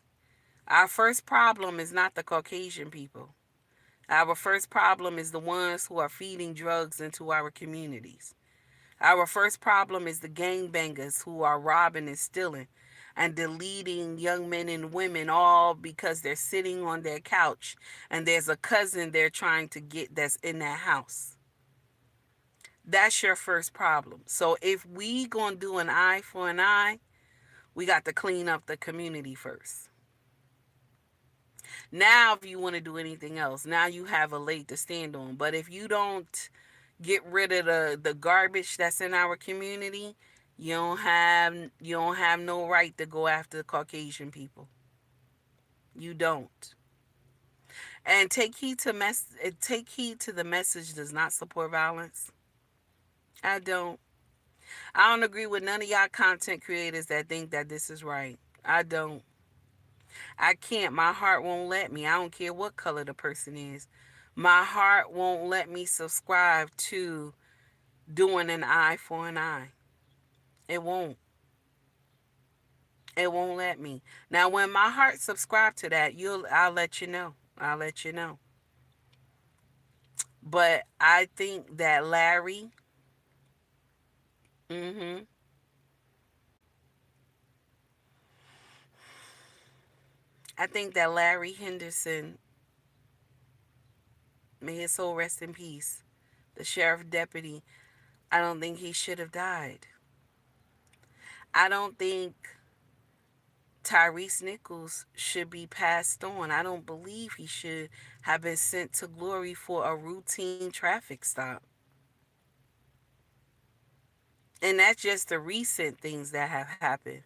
Our first problem is not the Caucasian people. Our first problem is the ones who are feeding drugs into our communities. Our first problem is the gangbangers who are robbing and stealing and deleting young men and women all because they're sitting on their couch and there's a cousin they're trying to get that's in that house. That's your first problem. So if we gonna do an eye for an eye, we got to clean up the community first. Now, if you want to do anything else, now you have a leg to stand on. But if you don't get rid of the garbage that's in our community, you don't have no right to go after the Caucasian people. You don't. And take heed to the message does not support violence. I don't. I don't agree with none of y'all content creators that think that this is right. I don't. I can't. My heart won't let me. I don't care what color the person is. My heart won't let me subscribe to doing an eye for an eye. It won't. It won't let me. Now, when my heart subscribe to that, I'll let you know. I'll let you know. But I think that Larry, hmm I think that Larry Henderson, may his soul rest in peace, the sheriff deputy, I don't think he should have died. I don't think Tyrese Nichols should be passed on. I don't believe he should have been sent to glory for a routine traffic stop. And that's just the recent things that have happened.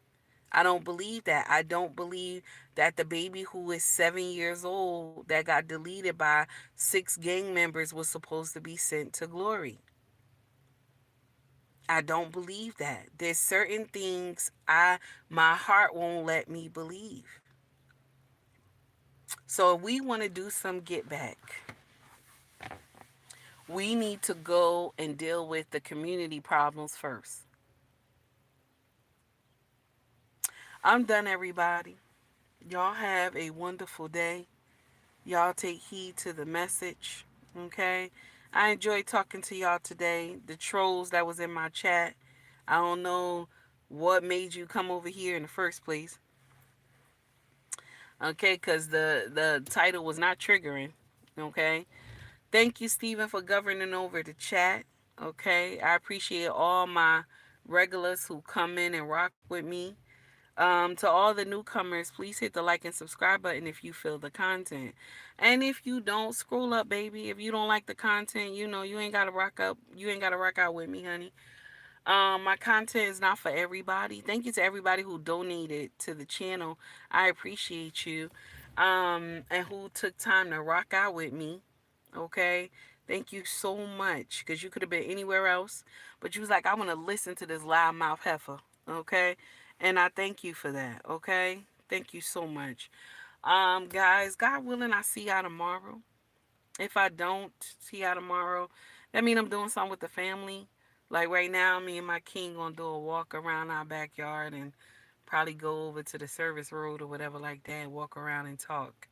I don't believe that. I don't believe that the baby who is 7 years old that got deleted by 6 gang members was supposed to be sent to glory. I don't believe that. There's certain things my heart won't let me believe. So if we want to do some get back, we need to go and deal with the community problems first. I'm done, everybody. Y'all have a wonderful day. Y'all take heed to the message. Okay? I enjoyed talking to y'all today. The trolls that was in my chat. I don't know what made you come over here in the first place. Okay, because the title was not triggering. Okay? Thank you, Stephen, for governing over the chat. Okay? I appreciate all my regulars who come in and rock with me. To all the newcomers, please hit the like and subscribe button if you feel the content. And if you don't, scroll up, baby. If you don't like the content, you ain't gotta rock up. You ain't gotta rock out with me, honey. My content is not for everybody. Thank you to everybody who donated to the channel. I appreciate you. And who took time to rock out with me. Okay. Thank you so much. Because you could have been anywhere else. But you was like, I want to listen to this loudmouth heifer. Okay. And I thank you for that. Okay. Thank you so much. Guys, God willing, I see y'all tomorrow. If I don't see y'all tomorrow, that mean I'm doing something with the family. Like right now, me and my king gonna do a walk around our backyard and probably go over to the service road or whatever like that, walk around and talk.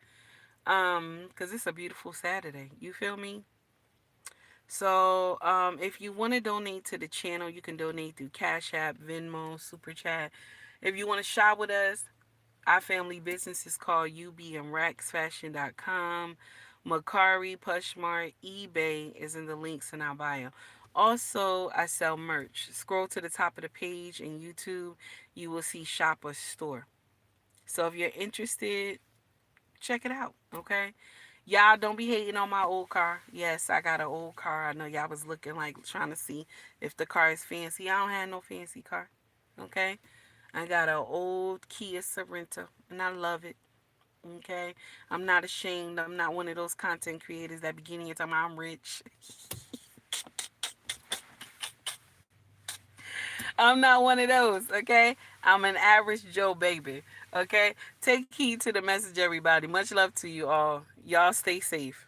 Cause it's a beautiful Saturday. You feel me? So, if you want to donate to the channel, you can donate through Cash App, Venmo, Super Chat. If you want to shop with us, our family business is called ubandrexfashion.com. Mercari, POSHMARK, eBay is in the links in our bio. Also, I sell merch. Scroll to the top of the page in YouTube, you will see Shop or Store. So if you're interested, check it out, okay? Y'all don't be hating on my old car. Yes, I got an old car. I know y'all was looking like trying to see if the car is fancy. I don't have no fancy car, okay? I got an old Kia Sorento, and I love it. Okay, I'm not ashamed. I'm not one of those content creators that beginning of time I'm rich. I'm not one of those. Okay, I'm an average Joe baby. Okay, take heed to the message, everybody. Much love to you all. Y'all stay safe.